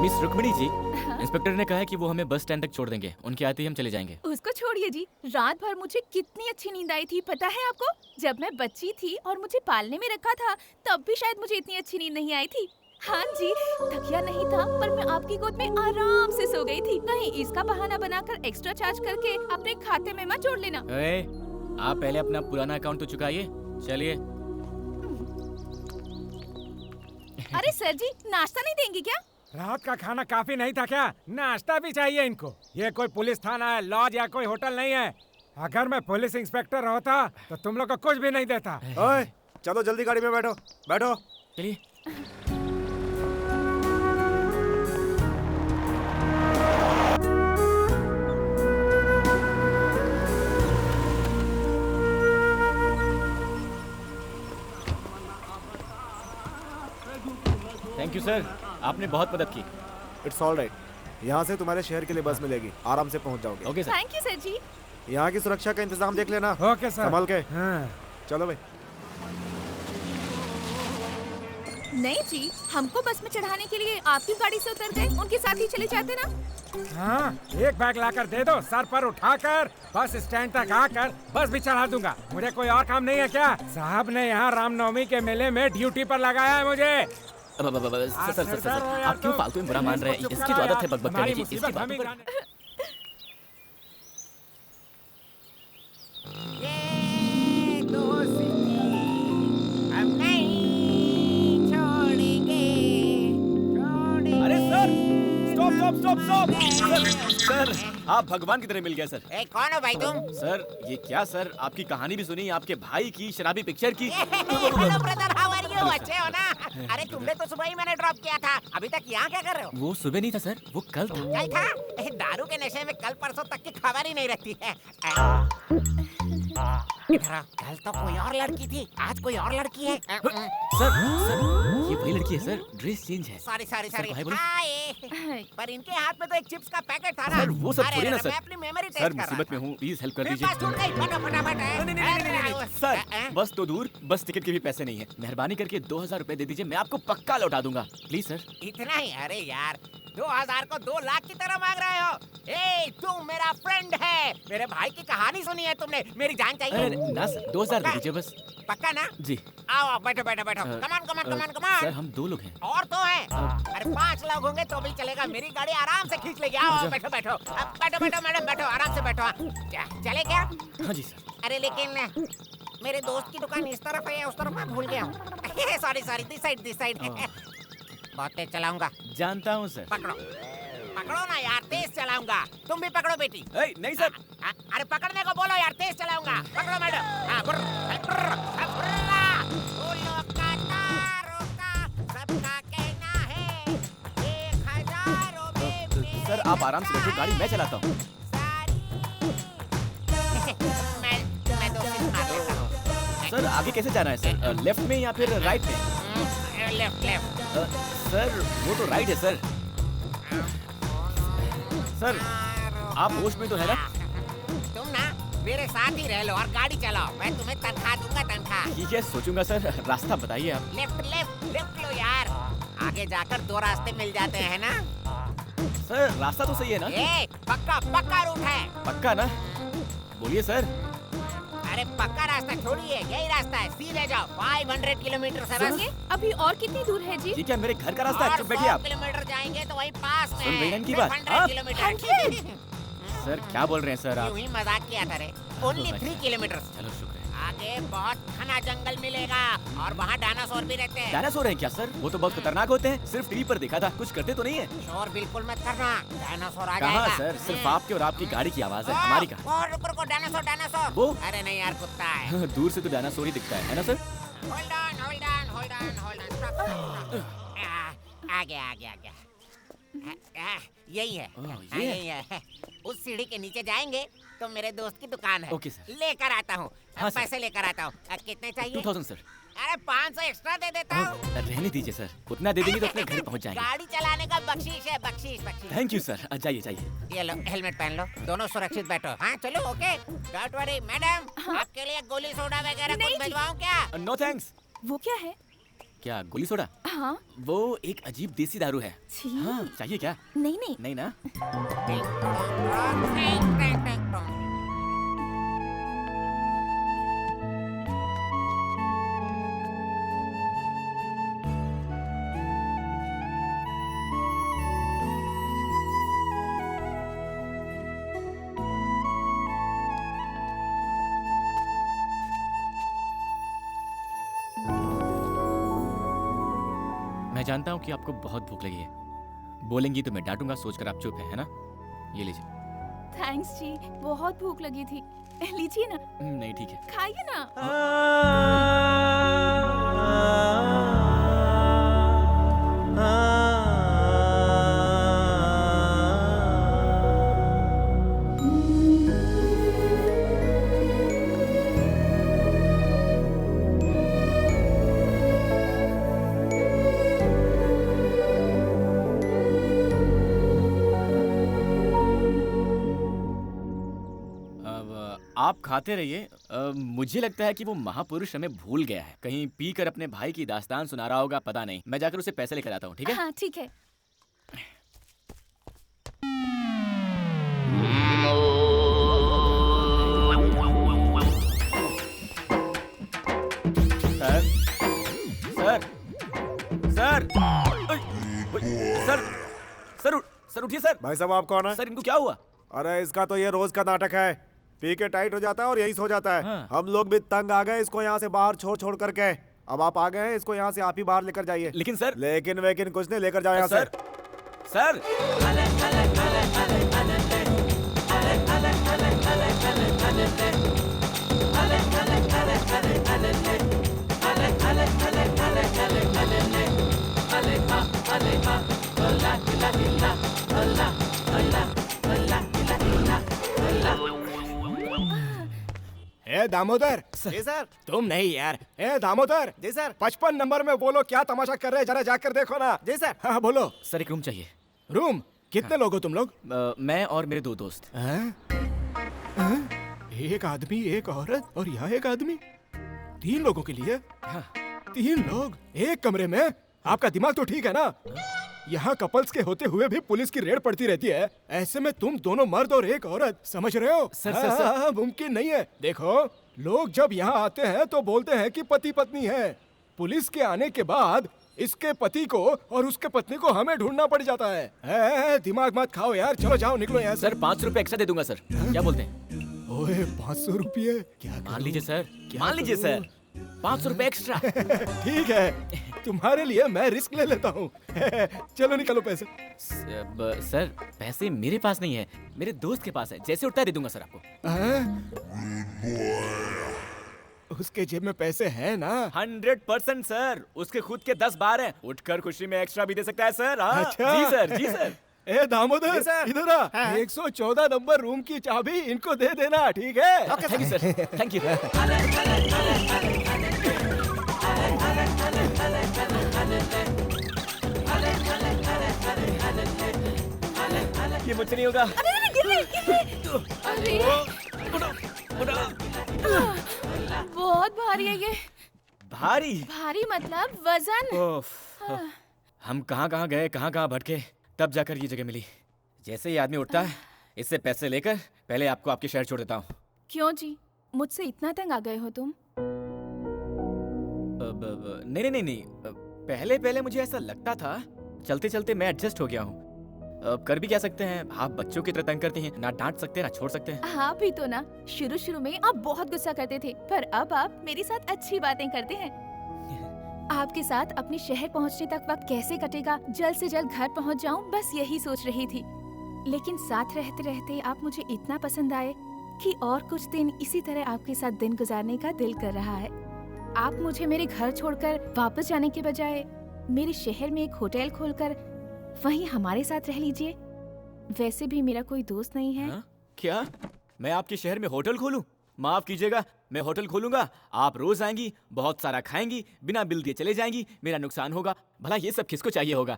मिस रुक्मिणी जी, इंस्पेक्टर ने कहा है कि वो हमें बस स्टैंड तक छोड़ देंगे। उनके आते ही हम चले जाएंगे। उसको छोड़िए जी। रात भर मुझे कितनी अच्छी नींद आई थी पता है आपको? जब मैं बच्ची थी और मुझे पालने में रखा था तब भी शायद मुझे इतनी अच्छी नींद नहीं आई थी। हाँ जी, तकिया नहीं था पर मैं आपकी गोद में आराम से सो गई थी। कहीं इसका बहाना बनाकर एक्स्ट्रा चार्ज करके अपने खाते में मत जोड़ लेना। आप पहले अपना पुराना अकाउंट तो चुकाइए। चलिए। अरे सर जी, नाश्ता नहीं देंगे क्या? रात का खाना काफी नहीं था क्या? नाश्ता भी चाहिए इनको। ये कोई पुलिस थाना है, लॉज या कोई होटल नहीं है। अगर मैं पुलिस इंस्पेक्टर होता तो तुम लोग को कुछ भी नहीं देता। ओए, चलो जल्दी गाड़ी में बैठो, बैठो। चलिए। थैंक यू सर, आपने बहुत मदद की। It's all right. यहाँ से तुम्हारे शहर के लिए बस मिलेगी, आराम से पहुँच जाओगे। Okay sir. Thank you sir जी। यहाँ की सुरक्षा का इंतजाम देख लेना। Okay sir. संभल के। हाँ। चलो भाई। नहीं जी, हमको बस में चढ़ाने के लिए आपकी गाड़ी से उतर गए, उनके साथ ही चले जाते ना। हाँ, एक बैग लाकर दे दो, सर पर उठाकर बस स्टैंड तक आकर बस भी चढ़ा दूंगा। मुझे कोई और काम नहीं है क्या? साहब ने यहाँ रामनवमी के मेले में ड्यूटी पर लगाया है मुझे। सर, आप क्यों फालतू में बुरा मान रहे हैं? इसकी तो आदत है बकबक करने की। इसकी बातों पर ये दोस्ती हम नहीं छोड़ेंगे, छोड़ेंगे। अरे सर, स्टॉप। सर, आप भगवान की तरह मिल गए सर। ए, कौन हो भाई तुम? सर, ये क्या सर, आपकी कहानी भी सुनी, आपके भाई की शराबी पिक्चर की। Hello brother, how are you? अच्छे हो ना? अरे तुमने तो सुबह ही मैंने ड्रॉप किया था। अभी तक यहाँ क्या कर रहे हो? वो सुबह नहीं था सर, वो कल था। कल था? दारू के नशे में कल परसों तक की खबर ही नहीं रहती है। इधर आओ, कल तो कोई और लड़की थी, आज कोई और लड़की है। सर, ये वही लड़की है सर, ड्रेस चेंज है। सॉरी भाई बोलो। हाय। पर इनके हाथ में तो एक चिप्स का पैकेट था ना। सर, वो सब अरे, छोड़िए ना अरे, सर। मैं अपनी मेमोरी टेस्ट सर, कर रहा मुसीबत था। में हूँ, प्लीज हेल्प कर मेरे दीजिए। पास छूट गई, फटाफट। नहीं, सर, बस तो दूर, बस टिकट के भी पैसे नहीं है। मेहरबानी करके 2000 रुपए दे दीजिए, मैं आपको पक्का लौटा दूंगा। Please sir. इतना ही? अरे यार, 2000 को 2 लाख की तरह मांग रहे हो? ए, तू मेरा फ्रेंड है। मेरे भाई की कहानी सुनी है तुमने? मेरी जान चाहिए। अरे ना सर, 2000 दे दीजिए बस। पक्का ना? जी। आओ, बैठो। कमान। सर, हम 2 लोग हैं। और तो है। अरे 5 लोग होंगे तो भी चलेगा। मेरी गाड़ी आराम से खींच लेगी। आओ, बैठो। बैठो मैडम, बैठो, आराम से बैठो। चले क्या? हाँ जी सर। अरे लेकिन मेरे दोस्त की दुकान इस तरफ है, उस तरफ मैं भूल गया हूँ। Sorry, this side. बहुत तेज चलाऊंगा। जानता हूँ सर। पकड़ो ना यार, तेज चलाऊंगा। तुम भी पकड़ो बेटी। नहीं सर। अरे पकड़ने को बोलो यार, तेज चलाऊंगा। पकड़ो मैडम। हाँ, सबका कहना है 1000 में सर, आप आराम से बैठो, गाड़ी मैं चलाता हूँ। मैं 2 सीट मार लेता हूँ। सर, आगे कैसे जाना है सर? लेफ्ट में या फिर राइट में? लेफ्ट। सर, वो तो राइट है सर। सर, आप होश में तो है ना? तुम ना मेरे साथ ही रह लो और गाड़ी चलाओ। मैं तुम्हें तनख्वाह दूंगा। ठीक है, सोचूंगा सर। रास्ता बताइए आप। लेफ्ट लो यार। आगे जाकर 2 रास्ते मिल जाते हैं ना। सर, रास्ता तो सही है ना? पक्का रूट है। पक्का ना? बोलिए सर। अरे अरे पक्का रास्ता छोड़िए, यही रास्ता है, सीधे जाओ। 500 किलोमीटर से बस। सुनिए, अभी और कितनी दूर है जी? ये क्या मेरे घर का रास्ता है? और चुप बैठिए 100 आप। किलोमीटर जाएंगे तो वही पास में सुन रही हैं है। इनकी बात? 100 हाँ? किलोमीटर। सर क्या बोल रहे हैं सर आप? यूं ही मजाक किया था रे। Only 3 kilometre. चलो शुक्र है। आगे बहुत घना जंगल मिलेगा और वहाँ डायनासोर भी रहते हैं। डायनासोर हैं क्या सर? वो तो बहुत खतरनाक होते हैं। सिर्फ टीवी पर देखा था, कुछ करते तो नहीं है। शोर बिल्कुल मत करना, डायनासोर आ कहाँ जाएगा। सर? सिर्फ आपके और आपकी गाड़ी की आवाज है, हमारी कहाँ? और रुको रुको, डायनासोर डायनासोर। वो? अरे नहीं यार, कुत्ता है। दूर से तो डायनासोर ही दिखता है ना sir? Hold on hold on hold on hold on, stop. आ गया आ गया आ गया। यही है, ये यही है। उस सीढ़ी के नीचे जाएंगे तो मेरे दोस्त की दुकान है। Okay sir. लेकर आता हूँ। हाँ सर। पैसे लेकर आता हूँ। कितने चाहिए? 2000 सर। अरे 500 एक्स्ट्रा दे देता हूँ। रहने दीजिए सर, उतना दे देंगे तो अपने घर पहुंच जाएंगे। गाड़ी चलाने का बख्शीश है, बख्शीश बख्शीश। Thank you sir. जाइए जाइए। ये लो, हेलमेट पहन लो, दोनों सुरक्षित बैठो। हाँ चलो, ओके। डोंट वरी मैडम, आपके लिए गोली सोडा वगैरह नहीं कुछ जी। भिजवाऊं क्या? No thanks. वो क्या है? क्या गोली सोडा? हाँ। वो एक अजीब देसी दारू है। छी। हाँ चाहिए क्या? नहीं नहीं। नहीं ना? टिंग टोंग, टिंग टिंग टिंग टोंग। मैं जानता हूँ कि आपको बहुत भूख लगी है। बोलेंगी तो मैं डांटूंगा, सोचकर आप चुप है ना? ये लीजिए। थैंक्स जी, बहुत भूख लगी थी। लीजिए ना, नहीं ठीक है। खाइए ना। आप खाते रहिए। मुझे लगता है कि वो महापुरुष हमें भूल गया है। कहीं पीकर अपने भाई की दास्तान सुना रहा होगा, पता नहीं। मैं जाकर उसे पैसे लेकर आता हूँ, ठीक है? हाँ ठीक है। Sir sir sir sir sir sir उठिए सर। भाई साहब आप कौन है? सर इनको क्या हुआ? अरे इसका तो ये रोज का नाटक है। पी के टाइट हो जाता है और यही सो जाता है। हाँ। हम लोग भी तंग आ गए इसको यहाँ से बाहर छोड़ छोड़ करके। अब आप आ गए हैं, इसको यहाँ से आप ही बाहर लेकर जाइए। लेकिन सर। लेकिन वेकिन कुछ नहीं, लेकर जाओ यहाँ से। सर सर ए दामोदर। जी सर। तुम नहीं यार। ए दामोदर। जी सर। 55 नंबर में बोलो, क्या तमाशा कर रहे हैं, जरा जाकर देखो ना। जी सर। हाँ बोलो। सर एक रूम चाहिए। रूम? कितने लोग हो तुम लोग? मैं और मेरे 2 दोस्त। एक आदमी, एक औरत और यहाँ एक आदमी। 3 लोगों के लिए? हाँ। 3 लोग एक कमरे में? आपका दिमाग तो ठीक है ना? यहाँ कपल्स के होते हुए भी पुलिस की रेड पड़ती रहती है। ऐसे में तुम दोनों मर्द और एक औरत, समझ रहे हो? Sir, sir, sir. हाँ, मुमकिन नहीं है। देखो, लोग जब यहाँ आते हैं तो बोलते हैं कि पति पत्नी है। पुलिस के आने के बाद इसके पति को और उसके पत्नी को हमें ढूंढना पड़ जाता है। दिमाग मत खाओ यार, चलो जाओ, निकलो यहाँ से। सर 500 रुपए एक्स्ट्रा दे दूंगा सर। क्या बोलते हैं? ओए 500 रुपये? क्या मान लीजिए सर, मान लीजिए सर, 500 रुपए एक्स्ट्रा। ठीक है, तुम्हारे लिए मैं रिस्क ले लेता हूँ। चलो निकलो पैसे। सर पैसे मेरे पास नहीं है, मेरे दोस्त के पास है। जैसे उठता है दे दूंगा सर आपको। उसके जेब में पैसे हैं ना? 100% सर, उसके खुद के 10 बार हैं। उठकर खुशी में एक्स्ट्रा भी दे सकता है सर। हाँ। अच्छा। जी सर, जी सर। ए दामोदर, इधर आ। 114 नंबर रूम की चाबी इनको दे देना, ठीक है? Thank you sir, thank you. ये मुझसे नहीं होगा। अरे गिर रही। बहुत भारी है ये। भारी? भारी मतलब वजन। हम कहाँ गए, कहाँ भटके, तब जाकर ये जगह मिली। जैसे ही आदमी उठता है, इससे पैसे लेकर पहले आपको आपके शहर छोड़ देता हूँ। क्यों जी? मुझसे इतना तंग आ गए हो तुम? नहीं नहीं नहीं, पहले पहले मुझे ऐसा लगता था, चलते चलते मैं एडजस्ट हो गया हूँ। अब कर भी क्या सकते हैं, आप बच्चों की तरह तंग करते हैं, ना डांट सकते हैं ना छोड़ सकते हैं। हाँ भी तो ना, शुरू शुरू में आप बहुत गुस्सा करते थे, पर अब आप मेरे साथ अच्छी बातें करते हैं। आपके साथ अपने शहर पहुंचने तक वक्त कैसे कटेगा, जल्द से जल्द घर पहुंच जाऊं, बस यही सोच रही थी। लेकिन साथ रहते रहते आप मुझे इतना पसंद आए कि और कुछ दिन इसी तरह आपके साथ दिन गुजारने का दिल कर रहा है। आप मुझे मेरे घर छोड़कर वापस जाने के बजाय मेरे शहर में एक होटल खोलकर वहीं हमारे साथ रह लीजिए। वैसे भी मेरा कोई दोस्त नहीं है। हाँ? क्या मैं आपके शहर में होटल खोलूं? माफ कीजिएगा, मैं होटल खोलूंगा, आप रोज आएंगी, बहुत सारा खाएंगी, बिना बिल दिए चले जाएंगी, मेरा नुकसान होगा। भला ये सब किसको चाहिए होगा?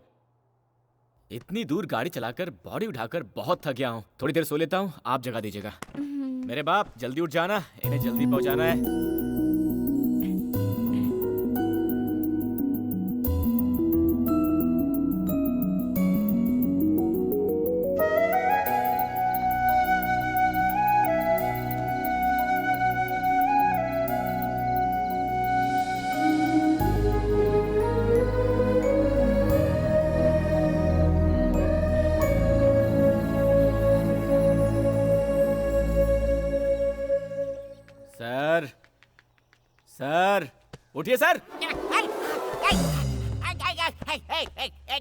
इतनी दूर गाड़ी चलाकर बॉडी उठाकर बहुत थक गया हूँ, थोड़ी देर सो लेता हूँ, आप जगह दीजिएगा। मेरे बाप जल्दी उठ जाना, इन्हें जल्दी पहुंचाना है। सर, सर, उठिए सर।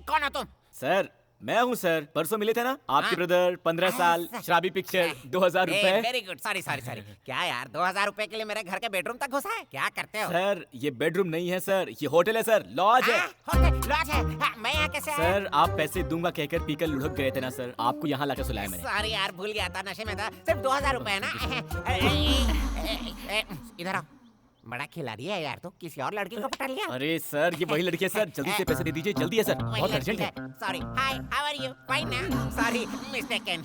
कौन हो तुम? सर, मैं हूँ सर, परसों मिले थे ना आपके ब्रदर, 15 साल, शराबी पिक्चर, 2000 रुपए। Very good, sorry sorry sorry. क्या यार, 2000 रुपए के लिए मेरे घर के बेडरूम तक घुसा है? क्या करते हो? सर, ये बेडरूम नहीं है सर, ये होटल है सर, लॉज है। होटल लॉज है? मैं यहाँ कैसे आया? सर, आप पैसे दूंगा कहकर पीकर लुढ़क गए थे ना सर, आपको यहाँ लाकर सुलाया मैंने। सॉरी यार, भूल गया था, नशे में था। सिर्फ 2000 रुपए है ना? इधर आओ। बड़ा खिलाड़ी है यार, तो किसी और लड़की को पटा लिया? अरे सर, ये वही लड़की है सर, जल्दी से पैसे दे दीजिए, जल्दी है सर, बहुत अर्जेंट है। Sorry, hi, how are you? Fine ना? Sorry, mistaken.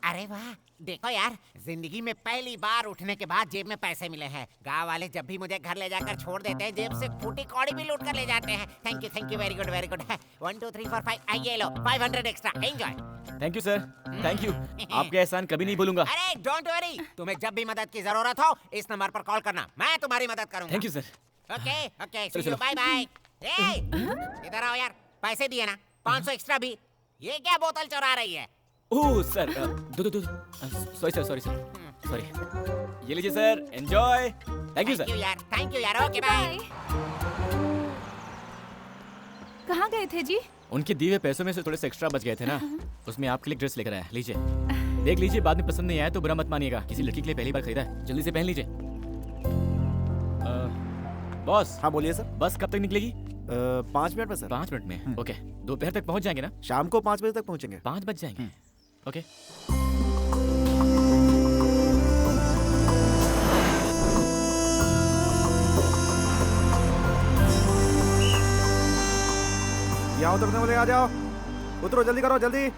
अरे वाह, देखो यार, जिंदगी में पहली बार उठने के बाद जेब में पैसे मिले हैं। गांव वाले जब भी मुझे घर ले जाकर छोड़ देते हैं, जेब से फूटी कौड़ी भी लूट कर ले जाते हैं। Thank you, very good, very good. 1 2 3 4 5, ये लो 500 extra, enjoy. Thank you sir, thank you, आपका एहसान कभी नहीं भूलूंगा। अरे डोंट वरी, तुम्हें जब भी मदद की जरूरत हो इस नंबर पर कॉल करना, मैं तुम्हारी मदद करूंगा। Thank you sir. Okay okay, चलो, सी यू, चलो। Bye bye. इधर आओ यार, पैसे दिए ना, 500 एक्स्ट्रा भी। ये क्या बोतल चुरा रही है? ओह सर, दो सॉरी सर, सॉरी, ये लीजिए sir, enjoy. Thank you sir. Thank you यार, ओके बाय। कहाँ गए थे जी? उनके दिए हुए पैसों में से थोड़े से एक्स्ट्रा बच गए थे ना, उसमें आपके लिए ड्रेस लेकर आया, लीजिए, देख लीजिए, बाद में पसंद नहीं आया तो बुरा मत मानिएगा, किसी लड़की के लिए पहली बार खरीदा है, जल्दी से पहन लीजिए। बॉस। हाँ बोलिए सर। बस कब तक निकलेगी? 5 मिनट में सर। 5 मिनट में? ओके, दोपहर तक पहुंच जाएंगे ना? शाम को 5 बजे तक पहुंचेंगे। 5 बज जाएंगे? ओके। यहाँ उतरने वाले आ जाओ, उतरो, जल्दी करो, जल्दी।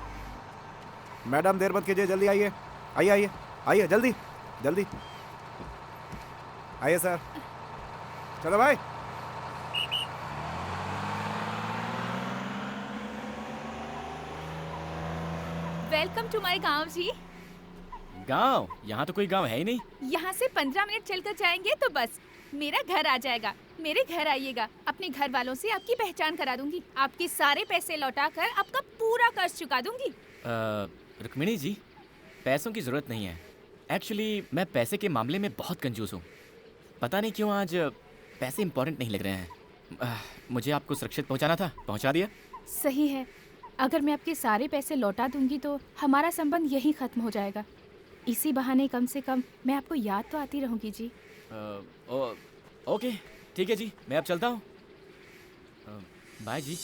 मैडम देर मत कीजिए, जल्दी आइए, आइए आइए आइए, जल्दी जल्दी आइए सर। चलो भाई। वेलकम टू माय गांव जी। गांव? यहाँ तो कोई गांव है ही नहीं। यहाँ से 15 मिनट चलकर जाएंगे तो बस मेरा घर आ जाएगा। मेरे घर आइएगा, अपने घर वालों से आपकी पहचान करा दूंगी, आपके सारे पैसे लौटाकर आपका पूरा कर्ज चुका दूंगी। रुक्मिणी जी, पैसों की जरूरत नहीं है। एक्चुअली मैं पैसे के मामले में बहुत कंजूस हूँ, पता नहीं क्यों आज पैसे इंपॉर्टेंट नहीं लग रहे हैं। मुझे आपको सुरक्षित पहुँचाना था, पहुँचा दिया। सही है, अगर मैं आपके सारे पैसे लौटा दूंगी तो हमारा संबंध यहीं खत्म हो जाएगा। इसी बहाने कम से कम मैं आपको याद तो आती रहूंगी जी। ओके, ठीक है जी, मैं अब चलता हूँ। बाय जी।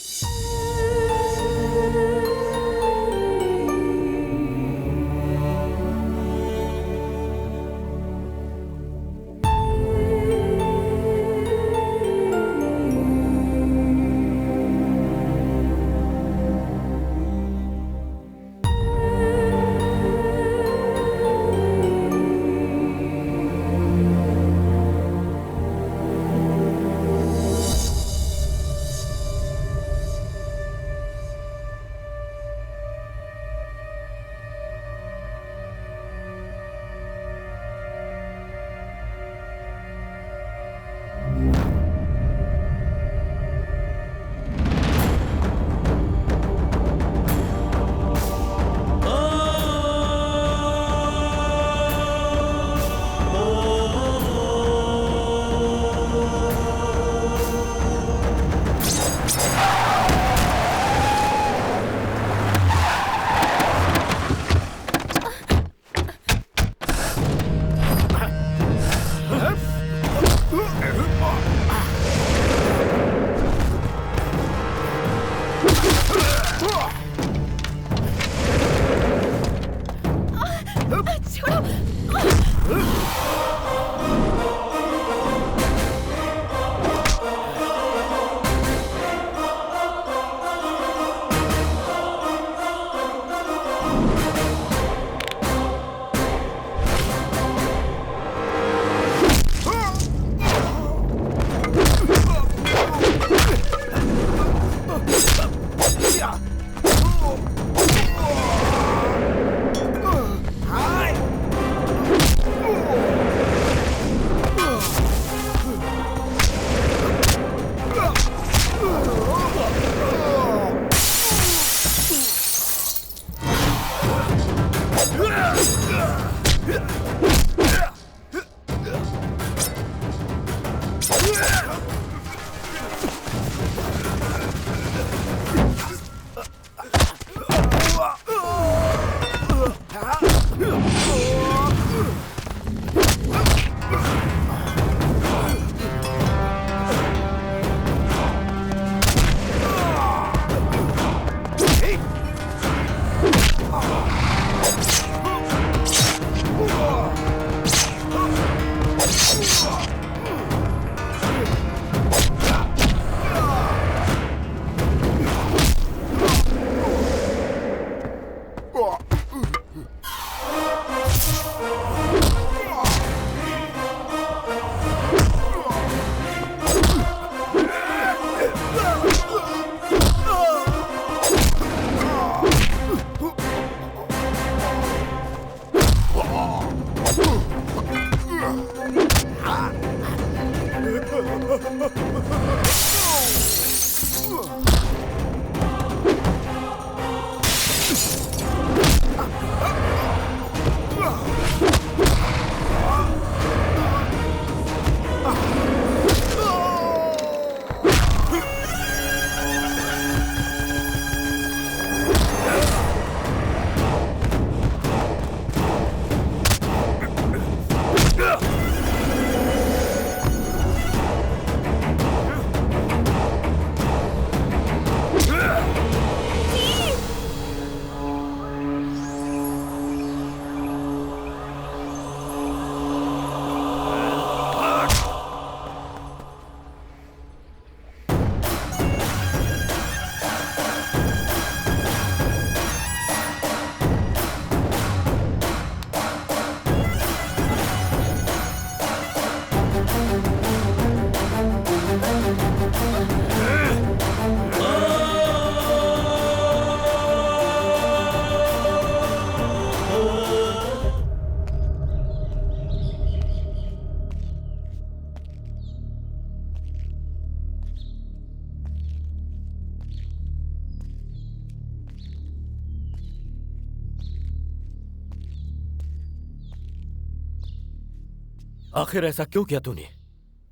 आखिर ऐसा क्यों किया तूने?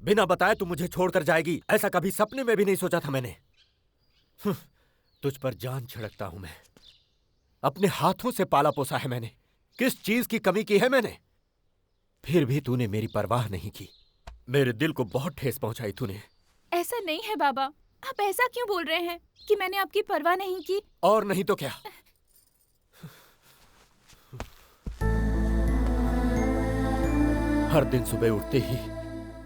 बिना बताए तू मुझे छोड़कर जाएगी, ऐसा कभी सपने में भी नहीं सोचा था मैंने। तुझ पर जान छिड़कता हूं मैं। अपने हाथों से पाला पोसा है मैंने। किस चीज की कमी की है मैंने? फिर भी तूने मेरी परवाह नहीं की। मेरे दिल को बहुत ठेस पहुंचाई तूने। ऐसा नहीं है बाबा, आप ऐसा क्यों बोल रहे हैं कि मैंने आपकी परवाह नहीं की? और नहीं तो क्या। हर दिन सुबह उठते ही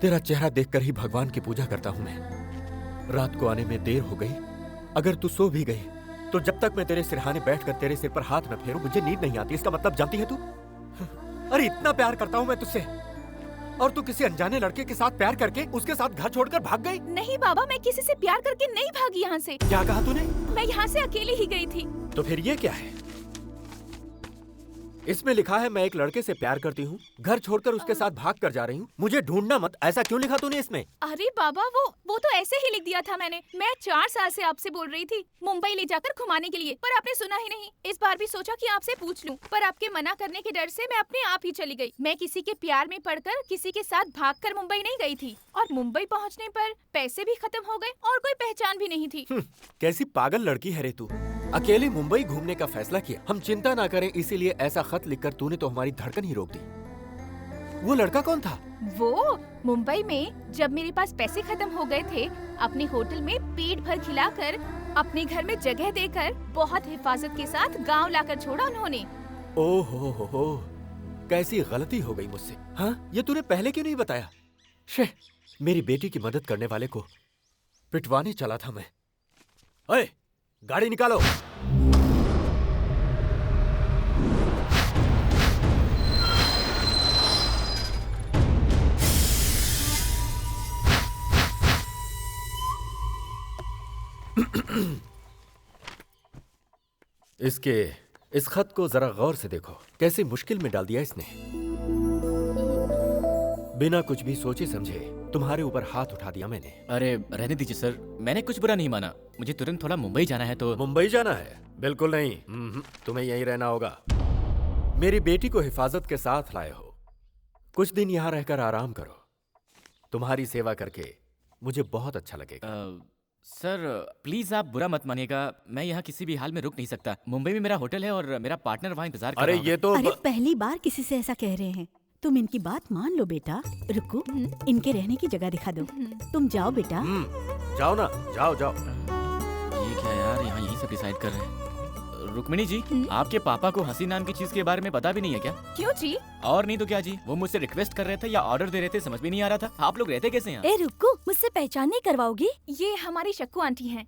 तेरा चेहरा देखकर ही भगवान की पूजा करता हूं मैं। रात को आने में देर हो गई, अगर तू सो भी गई तो जब तक मैं तेरे सिरहाने बैठकर तेरे सिर पर हाथ न फेरूं मुझे नींद नहीं आती। इसका मतलब जानती है तू? अरे इतना प्यार करता हूं मैं तुझसे और तू किसी अनजाने लड़के के साथ प्यार करके उसके साथ घर छोड़कर भाग गई। नहीं बाबा, मैं किसी से प्यार करके नहीं भागी यहाँ से। क्या कहा तूने? मैं यहाँ से अकेली ही गई थी। तो फिर ये क्या है? इसमें लिखा है मैं एक लड़के से प्यार करती हूँ, घर छोड़कर उसके साथ भाग कर जा रही हूँ, मुझे ढूंढना मत। ऐसा क्यों लिखा तूने इसमें? अरे बाबा, वो तो ऐसे ही लिख दिया था मैंने। मैं 4 साल से आपसे बोल रही थी मुंबई ले जाकर घुमाने के लिए, पर आपने सुना ही नहीं। इस बार भी सोचा कि आपसे पूछ लूं, पर आपके मना करने के डर से मैं अपने आप ही चली गई। मैं किसी के प्यार में पड़कर किसी के साथ भागकर मुंबई नहीं गई थी, और मुंबई पहुँचने पर पैसे भी खत्म हो गए और कोई पहचान भी नहीं थी। कैसी पागल लड़की है रे तू। अकेले मुंबई घूमने का फैसला किया, हम चिंता ना करें इसीलिए ऐसा खत लिखकर तूने तो हमारी धड़कन ही रोक दी। वो लड़का कौन था? वो मुंबई में जब मेरे पास पैसे खत्म हो गए थे, अपने होटल में पेट भर खिलाकर, अपने घर में जगह देकर, बहुत हिफाजत के साथ गांव लाकर छोड़ा उन्होंने। ओहो हो, कैसी गलती हो गई मुझसे। हाँ, ये तूने पहले क्यों नहीं बताया? शे, मेरी बेटी की मदद करने वाले को पिटवाने चला था मैं। ओए, गाड़ी निकालो। इस खत को जरा गौर से देखो, कैसी मुश्किल में डाल दिया इसने। बिना कुछ भी सोचे समझे तुम्हारे ऊपर हाथ उठा दिया मैंने। अरे रहने दीजिए सर, मैंने कुछ बुरा नहीं माना। मुझे तुरंत थोड़ा मुंबई जाना है तो। मुंबई जाना है? बिल्कुल नहीं, तुम्हें यहीं रहना होगा। मेरी बेटी को हिफाजत के साथ लाए हो, कुछ दिन यहाँ रहकर आराम करो। तुम्हारी सेवा करके मुझे बहुत अच्छा लगेगा। सर प्लीज आप बुरा मत मानिएगा, मैं यहाँ किसी भी हाल में रुक नहीं सकता। मुंबई में मेरा होटल है और मेरा पार्टनर वहाँ इंतजार कर अरे रहा होगा। ये तो अरे पहली बार किसी से ऐसा कह रहे हैं। तुम इनकी बात मान लो बेटा। रुको, इनके रहने की जगह दिखा दो। तुम जाओ बेटा। जाओ ना, जाओ जाओ। ये क्या यार, यहाँ यही सब डिसाइड कर रहे हैं। रुक्मिणी जी, आपके पापा को हंसी नाम की चीज के बारे में पता भी नहीं है क्या? क्यों जी? और नहीं तो क्या जी, वो मुझसे रिक्वेस्ट कर रहे थे या ऑर्डर दे रहे थे, समझ भी नहीं आ रहा था। आप लोग रहते कैसे हैं? ए रुको, मुझसे पहचान नहीं करवाओगी? ये हमारी शक्कू आंटी हैं।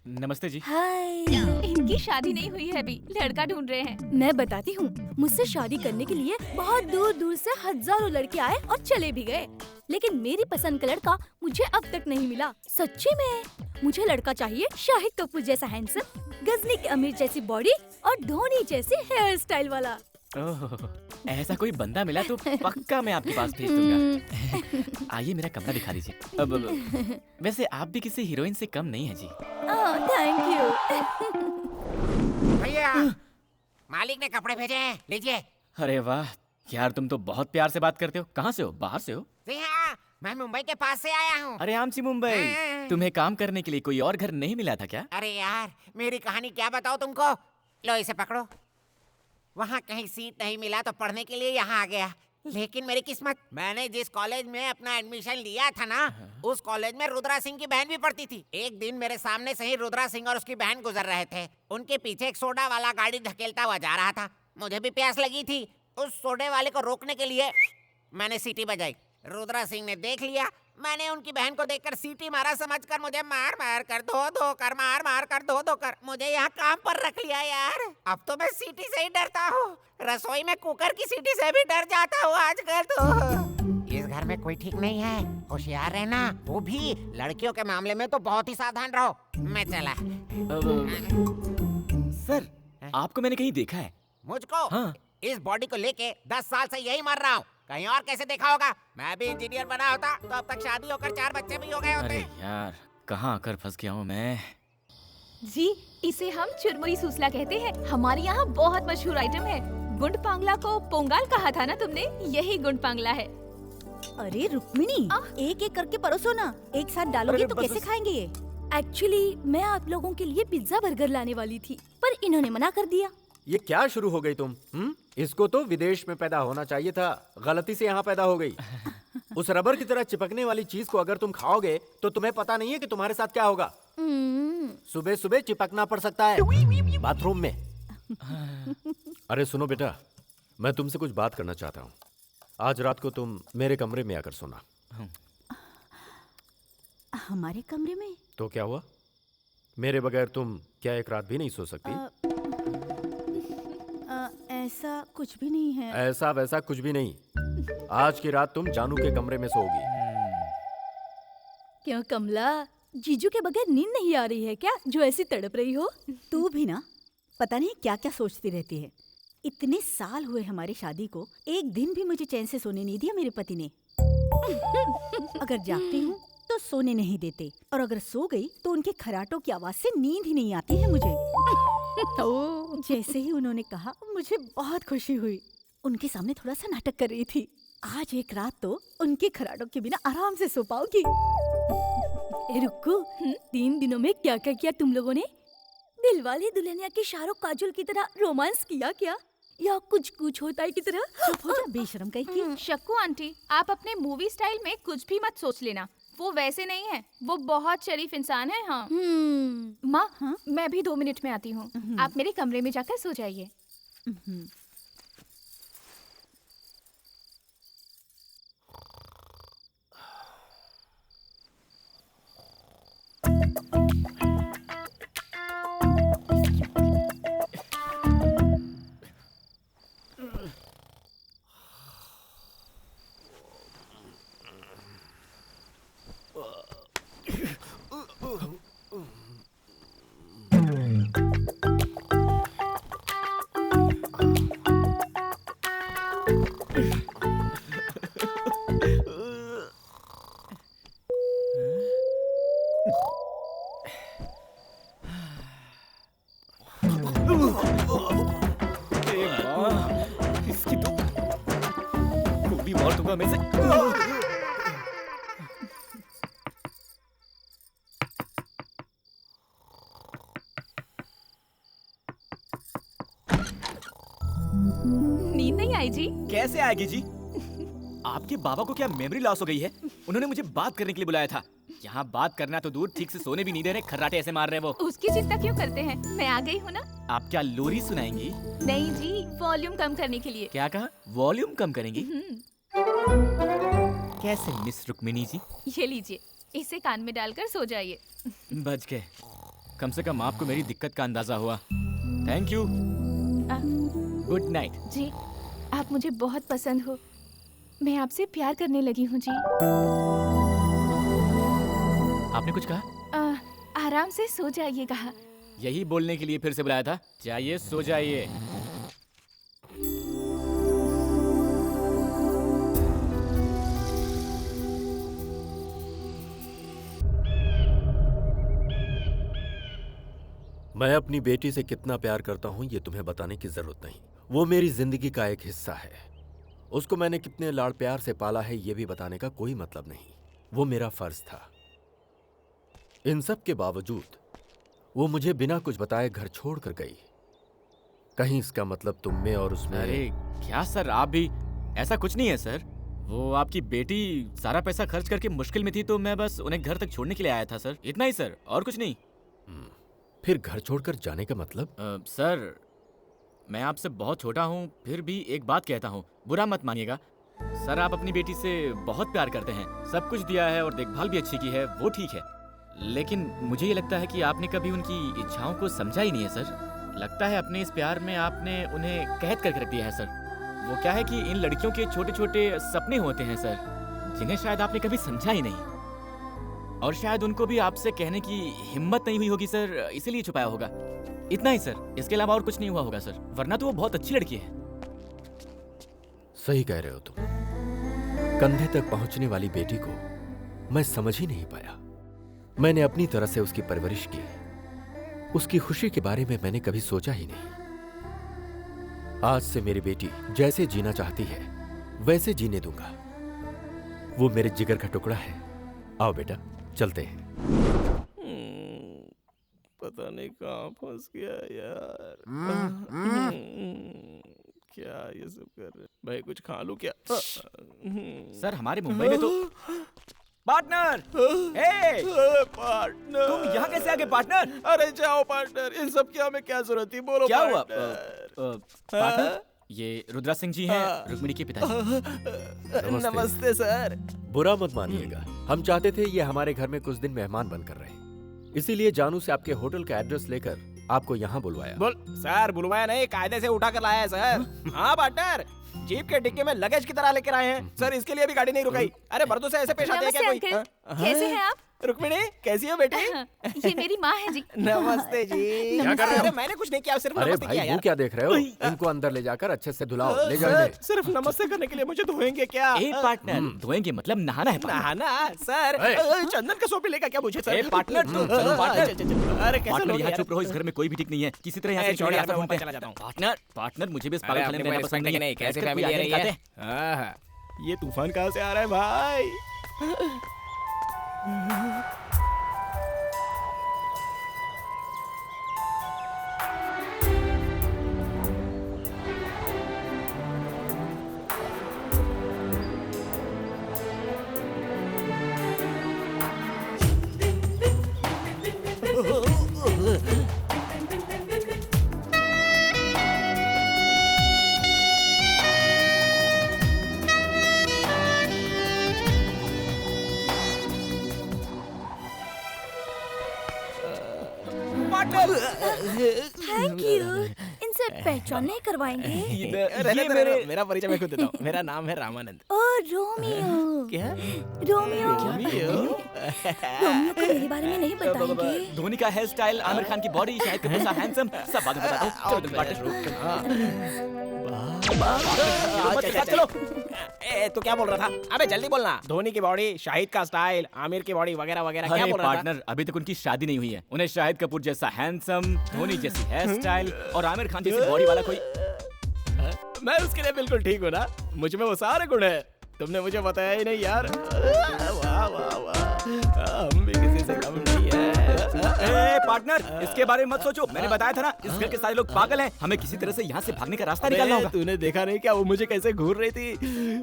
नमस्ते जी। हाय। इनकी शादी नहीं हुई है अभी, लड़का ढूंढ रहे हैं। मैं बताती हूँ, मुझसे शादी करने के लिए बहुत दूर दूर से हजारों लड़के आए और चले भी गए, लेकिन मेरी पसंद का लड़का मुझे अब तक नहीं मिला। सच्ची में मुझे लड़का चाहिए शाहिद कपूर जैसा हैंडसम, गजनी की अमीर जैसी बॉडी और धोनी जैसी हेयर स्टाइल वाला। ओह, ऐसा कोई बंदा मिला तो पक्का मैं आपके पास भेज दूंगा। आइए मेरा कमरा दिखा दीजिए। अब वैसे आप भी किसी हीरोइन से कम नहीं है जी। Thank you. भैया, मालिक ने कपड़े भेजे हैं, लीजिए। अरे वाह यार, तुम तो बहुत प्यार से बात करते हो। कहाँ से हो? बाहर से हो? जी हाँ, मैं मुंबई के पास से आया हूँ। अरे आम सी मुंबई, तुम्हें काम करने के लिए कोई और घर नहीं मिला था क्या? अरे यार, मेरी कहानी क्या बताओ तुमको। लो इसे पकड़ो। वहाँ कहीं सीट नहीं मिला तो पढ़ने के लिए यहाँ आ गया। लेकिन मेरी किस्मत, मैंने जिस कॉलेज में अपना एडमिशन लिया था ना, उस कॉलेज में रुद्रा सिंह की बहन भी पढ़ती थी। एक दिन मेरे सामने से ही रुद्रा सिंह और उसकी बहन गुजर रहे थे। उनके पीछे एक सोडा वाला गाड़ी धकेलता हुआ जा रहा था। मुझे भी प्यास लगी थी। उस सोडे वाले को रोकने के लिए मैंने सीटी बजाई। रुद्रा सिंह ने देख लिया। मैंने उनकी बहन को देखकर सीटी मारा, समझकर मुझे मार मार कर धो कर मार मार कर धो कर मुझे यहाँ काम पर रख लिया यार। अब तो मैं सीटी से ही डरता हूँ। रसोई में कुकर की सीटी से भी डर जाता हूँ आजकल तो। इस घर में कोई ठीक नहीं है, होशियार रहना। वो भी लड़कियों के मामले में तो बहुत ही सावधान रहो। मैं चला। सर, आपको मैंने कहीं देखा है। मुझको? हाँ। इस बॉडी को लेके 10 साल से यही मर रहा हूँ। कहीं और कैसे देखा होगा? मैं भी इंजीनियर बना होता तो अब तक शादी होकर 4 बच्चे भी हो गए होते। अरे यार, कहाँ आकर फंस गया हूँ मैं। जी, इसे हम चुरमुई सूसला कहते हैं। हमारे यहाँ बहुत मशहूर आइटम है। गुंड पांगला को पोंगाल कहा था ना तुमने, यही गुंड पांगला है। अरे रुक्मिणी, एक एक करके परोसो ना। एक साथ डालोगे तो कैसे खाएंगे ये? एक्चुअली मैं आप लोगों के लिए पिज्जा बर्गर लाने वाली थी, पर इन्होंने मना कर दिया। ये क्या शुरू हो गई तुम? इसको तो विदेश में पैदा होना चाहिए था, गलती से यहाँ पैदा हो गई। उस रबर की तरह चिपकने वाली चीज को अगर तुम खाओगे तो तुम्हें पता नहीं है कि तुम्हारे साथ क्या होगा। सुबह सुबह चिपकना पड़ सकता है बाथरूम में। अरे सुनो बेटा, मैं तुमसे कुछ बात करना चाहता हूँ। आज रात को तुम मेरे कमरे में आकर सोना। हमारे कमरे में? तो क्या हुआ? मेरे बगैर तुम क्या एक रात भी नहीं सो सकती? ऐसा कुछ भी नहीं है। ऐसा वैसा कुछ भी नहीं। आज की रात तुम जानू के कमरे में सोओगी। क्यों कमला, जीजू के बगैर नींद नहीं आ रही है क्या, जो ऐसी तड़प रही हो? तू भी ना पता नहीं क्या क्या सोचती रहती है। इतने साल हुए हमारी शादी को, एक दिन भी मुझे चैन से सोने नहीं दिया मेरे पति ने। अगर जागती हूँ तो सोने नहीं देते, और अगर सो गई तो उनके खराटों की आवाज से नींद ही नहीं आती है मुझे। तो जैसे ही उन्होंने कहा, मुझे बहुत खुशी हुई। उनके सामने थोड़ा सा नाटक कर रही थी। आज एक रात तो उनके खराटों के बिना आराम से सो पाऊंगी। रुको, 3 दिनों में क्या क्या किया तुम लोगों ने? दिलवाले दुल्हनिया के शाहरुख काजोल की तरह रोमांस किया क्या, या कुछ कुछ होता है की तरह? चुप हो जा बेशरम कहीं की। शक्कू आंटी, आप अपने मूवी स्टाइल में कुछ भी मत सोच लेना। वो वैसे नहीं है, वो बहुत शरीफ इंसान है। हाँ माँ, मैं भी 2 मिनट में आती हूँ। आप मेरे कमरे में जाकर सो जाइए। इसकी तो गोली मार दूंगा मैं से। नींद नहीं आई जी? कैसे आएगी जी? आपके बाबा को क्या मेमोरी लॉस हो गई है? उन्होंने मुझे बात करने के लिए बुलाया था। यहाँ बात करना तो दूर, ठीक से सोने भी नहीं दे रहे, खर्राटे ऐसे मार रहे वो। उसकी चिंता क्यों करते हैं? मैं आ गई हूँ ना। आप क्या लोरी सुनाएंगी? नहीं जी, वॉल्यूम कम करने के लिए। क्या कहा? वॉल्यूम कम करेंगी? कैसे मिस रुक्मिणी जी? ये लीजिए, इसे कान में डालकर सो जाइए। बच गए। कम से कम आपको मेरी दिक्कत का अंदाजा हुआ। Thank you. Good night. जी, आप मुझे बहुत पसंद हो। मैं आपसे प्यार करने लगी हूँ जी। आपने कुछ कहा? आराम से सो जाइए कहा। यही बोलने के लिए फिर से बुलाया था। जाइए सो जाइए। मैं अपनी बेटी से कितना प्यार करता हूं ये तुम्हें बताने की जरूरत नहीं। वो मेरी जिंदगी का एक हिस्सा है। उसको मैंने कितने लाड़ प्यार से पाला है ये भी बताने का कोई मतलब नहीं। वो मेरा फर्ज था। इन सब के बावजूद वो मुझे बिना कुछ बताए घर छोड़ कर गई। कहीं इसका मतलब तुम में और उसमें। अरे क्या सर, आप भी। ऐसा कुछ नहीं है सर। वो आपकी बेटी सारा पैसा खर्च करके मुश्किल में थी तो मैं बस उन्हें घर तक छोड़ने के लिए आया था सर। इतना ही सर, और कुछ नहीं। फिर घर छोड़कर जाने का मतलब? सर मैं आपसे बहुत छोटा हूँ, फिर भी एक बात कहता हूँ, बुरा मत मानिएगा। सर आप अपनी बेटी से बहुत प्यार करते हैं, सब कुछ दिया है और देखभाल भी अच्छी की है, वो ठीक है। लेकिन मुझे ये लगता है कि आपने कभी उनकी इच्छाओं को समझा ही नहीं है सर। लगता है अपने इस प्यार में आपने उन्हें कैद करके रख दिया है सर। वो क्या है कि इन लड़कियों के छोटे छोटे सपने होते हैं सर, जिन्हें शायद आपने कभी समझा ही नहीं, और शायद उनको भी आपसे कहने की हिम्मत नहीं हुई होगी सर, इसीलिए छुपाया होगा। इतना ही सर, इसके अलावा और कुछ नहीं हुआ होगा सर, वरना तो वो बहुत अच्छी लड़की है। सही कह रहे हो तुम। कंधे तक पहुंचने वाली बेटी को मैं समझ ही नहीं पाया। मैंने अपनी तरह से उसकी परवरिश की। उसकी खुशी के बारे में मैंने कभी सोचा ही नहीं। आज से मेरी बेटी जैसे जीना चाहती है वैसे जीने दूंगा। वो मेरे जिगर का टुकड़ा है। आओ बेटा चलते हैं। पता नहीं कहाँ फंस गया यार। क्या ये सब कर रहे? भाई कुछ खा लूं क्या? सर हमारे मुंबई में तो पार्टनर, पार्टनर तुम यहाँ कैसे आ गए पार्टनर? अरे जाओ पार्टनर, इन सब की हमें क्या जरूरत थी? बोलो क्या हुआ? पार्टनर? ये रुद्रा सिंह जी हैं, रुक्मिणी के पिताजी। नमस्ते सर। बुरा मत मानिएगा, हम चाहते थे ये हमारे घर में कुछ दिन मेहमान बनकर रहे, इसीलिए जानू से आपके होटल का एड्रेस लेकर आपको यहाँ बुलवाया। बोल सर, बुलवाया नहीं, कायदे से उठा कर लाया है सर। हाँ पार्टनर, जीप के डिक्की में लगेज की तरह लेकर आए हैं सर, इसके लिए भी गाड़ी नहीं रुकाई। अरे मर्दों से ऐसे पेश आते हैं क्या कोई? कैसे हैं आप? रुक्मिणी कैसी हो बेटी? ये मेरी माँ है जी। नमस्ते जी। क्या कर रहे हो? मैंने कुछ नहीं किया, सिर्फ अरे नमस्ते किया भाई यार। वो क्या देख रहे हो? इनको अंदर ले जाकर अच्छे से धुलाओ। ले जाओ सर, इन्हें। सिर्फ नमस्ते करने के लिए मुझे धोएंगे क्या? ए पार्टनर, धोएंगे मतलब नहाना है पार्टनर। नहाना सर? चंदन का सोप लेगा क्या मुझे सर? ए पार्टनर, चलो पार्टनर। अरे कैसे पार्टनर लोग यहाँ यार? चुप रहो, इस घर में कोई भी ठीक नहीं है। किसी तरह यहाँ से छोड़िए, छोड़िए, मैं घूमते ऊपर हैं। चला जाता हूँ। पार्टनर, पार्टर मुझे भी इस पागल खाने में रहना पसंद नहीं है। कैसे बैठकर फैमिली कोई आ रही आगे है? निकालते। हाँ, ये तूफान कहाँ से आ रहा है भाई? Thank you. इनसे पहचान नहीं करवाएंगे? मेरा परिचय मैं खुद देता हूँ। मेरा नाम है रामानंद। ओ रोमियो। क्या? रोमियो। रोमियो? रोमियो को मेरे बारे में नहीं बताएंगे? धोनी का हेयर स्टाइल, आमिर खान की बॉडी, शाहिद कपूर सा हैंडसम, सब बाद में बताता हूँ। चलो तुम पार्टनर। चलो। ए तू क्या बोल रहा था? अबे जल्दी बोलना। धोनी की बॉडी, शाहिद का स्टाइल, आमिर की बॉडी वगैरह वगैरह क्या अरे बोल रहा था? पार्टनर, अभी तक उनकी शादी नहीं हुई है। उन्हें शाहिद कपूर जैसा हैंडसम, धोनी जैसी हेयर स्टाइल और आमिर खान जैसी बॉडी वाला कोई। मैं उसके लिए बिल्कुल ठीक हूँ ना। मुझ में वो सारे गुण है। तुमने मुझे बताया ही नहीं यार। वाह वाह वाह, हम भी किसी से कम नहीं है। ए पार्टनर, इसके बारे में मत सोचो। मैंने बताया था ना, इस घर के सारे लोग पागल हैं। हमें किसी तरह से यहाँ से भागने का रास्ता निकालना होगा। तूने देखा नहीं क्या वो मुझे कैसे घूर रही थी?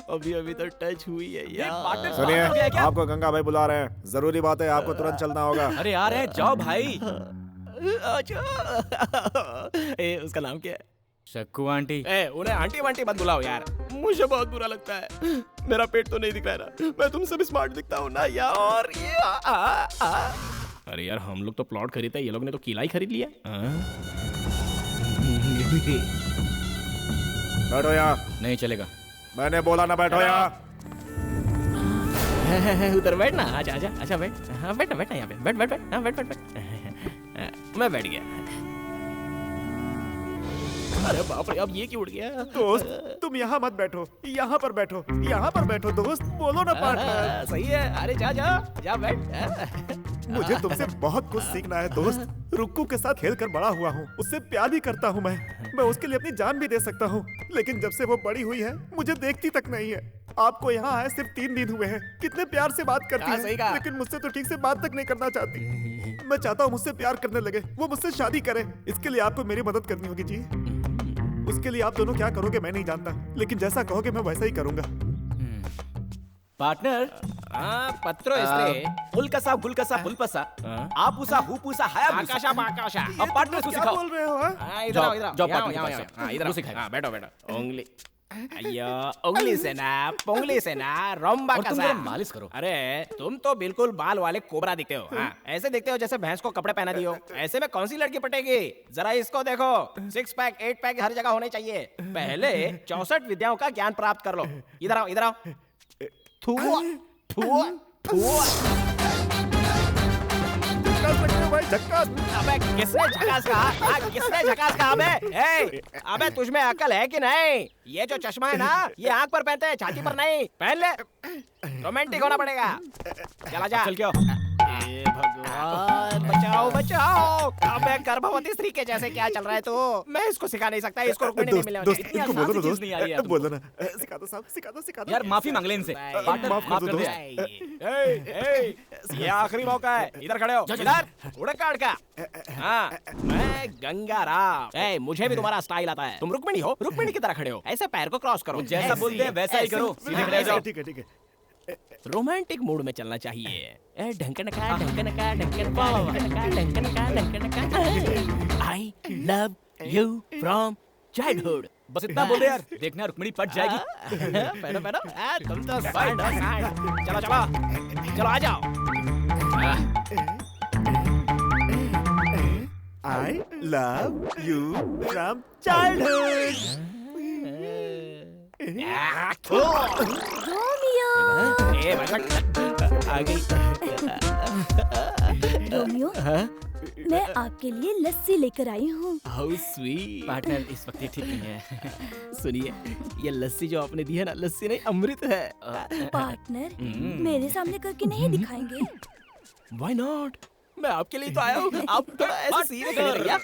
अभी अभी तो टच हुई है यार। सुनिए, आपको गंगा भाई बुला रहे हैं। जरूरी बात है, आपको तुरंत चलना होगा। अरे यार है, जाओ भाई। ए, उसका नाम क्या है? शक्कू आंटी। ए, उन्हें आंटी वांटी मत बुलाओ यार, मुझे बहुत बुरा लगता है। मेरा पेट तो नहीं दिख रहा है ना, मैं तुमसे भी स्मार्ट दिखता हूँ ना यार। अरे यार, हम लोग तो प्लॉट खरीदते हैं, ये लोग ने तो किला ही खरीद लिया। बैठो यहाँ। नहीं चलेगा। मैंने बोला ना बैठो यहाँ। उधर बैठ ना। आजा आजा, अच्छा बैठ। हाँ बैठ ना, बैठ ना यहाँ पे। बैठ बैठ बैठ। हाँ बैठ बैठ बैठ। मैं बैठ गया। अरे बाप रे, अब ये क्यों उड़ गया? दोस्त, तुम यहाँ मत बैठो, यहाँ पर बैठो, यहाँ पर बैठो दोस्त। बोलो ना पार्टनर। सही है। अरे जा जा जा बैठ। मुझे तुमसे बहुत कुछ सीखना है दोस्त। रुक्कू के साथ खेल कर बड़ा हुआ हूँ, उससे प्यार भी करता हूँ मैं उसके लिए अपनी जान भी दे सकता हूँ। लेकिन जब से वो बड़ी हुई है, मुझे देखती तक नहीं है। आपको यहाँ आए सिर्फ 3 दिन हुए हैं, कितने प्यार से बात करती है, लेकिन मुझसे तो ठीक से बात तक नहीं करना चाहती। मैं चाहता हूँ मुझसे प्यार करने लगे, वो मुझसे शादी करे। इसके लिए आपको मेरी मदद करनी होगी जी। उसके लिए आप दोनों क्या करोगे मैं नहीं जानता, लेकिन जैसा कहोगे मैं वैसा ही करूंगा। पार्टनर, पत्रो इस्त्रे उल्कसा गुलकसा पुलपसा आपूसा हुपूसा हायाबूसा आकाशा बाकाशा। अब पार्टनर को सिखाओ। बोल रहे हो? इधर आओ, इधर आओ। जाओ यहाँ पार्टनर आओ, के यहाँ पास। आओ। इधर वो आओ। सिखाएगा। हाँ, बैठो बैठो। उंगली, अय्यो, उंगली से ना, पोंगली से ना, रोम्बा और का तुम सा। जरा मालिश करो। अरे तुम तो बिल्कुल बाल वाले कोबरा दिखते हो। हाँ, ऐसे दिखते हो जैसे भैंस को कपड़े पहना दियो। ऐसे में कौन सी लड़की पटेगी? जरा इसको देखो, 6 पैक 8 पैक हर जगह होने चाहिए। पहले 64 विद्याओं का ज्ञान प्राप्त कर लो। इधर आओ, इधर आओ। थुआ थुआ थुआ। भाई झक्कास। अबे किसने झकास कहा? हाँ, किसने झकास कहा? अबे तुझ में अकल है कि नहीं? ये जो चश्मा है ना, ये आंख पर पहनते हैं, छाती पर नहीं। पहन ले, रोमांटिक होना पड़ेगा। चला जा। चल क्या? हे भगवान, बचाओ बचाओ। अबे गर्भवती स्त्री के जैसे क्या चल रहा है तू? मैं इसको सिखा नहीं सकता, इसको रुकने नहीं मिलेगा। दोस्त, इतनी इनको आसान बोलो ना सी चीज दोस्त, नहीं आ रही है। बोलो ना। सिखा दो साहब, सिखा दो, सिखा दो। यार माफी मांग ले इनसे। पार्टनर माफ कर दो ये आखिरी मौका है। इधर खड़े हो, इधर उड़क काट का। हाँ, मैं गंगा राव। मुझे भी तुम्हारा स्टाइल आता है। तुम रुक्मिणी हो, रुक्मिणी की तरह खड़े हो। ऐसे पैर को क्रॉस करो। जैसा बोलते हैं वैसा ही करो। सीधे खड़े हो जाओ। ठीक है, ठीक है। रोमांटिक मूड में चलना चाहिए। ढंकनका ढंकनका ढंकनका ढंकनका ढंकनका ढंकनका। I love you from childhood. बस इतना बोल दे यार, देखना रुक्मिणी पट जाएगी। पहनो पहनो। तुम तो साइड हो, साइड। चलो चलो चलो, आ जाओ। I love you from childhood. ए भगवान, आ गई। रोमियो, मैं आपके लिए लस्सी लेकर आई हूँ। How sweet. पार्टनर इस वक्त ये ठीक नहीं है। सुनिए, ये लस्सी जो आपने दी है ना, लस्सी नहीं अमृत है। पार्टनर, मेरे सामने करके नहीं दिखाएंगे? Why not? मैं आपके लिए तो आया हूँ। आप थोड़ा ऐसे सीधे खड़े रहिए।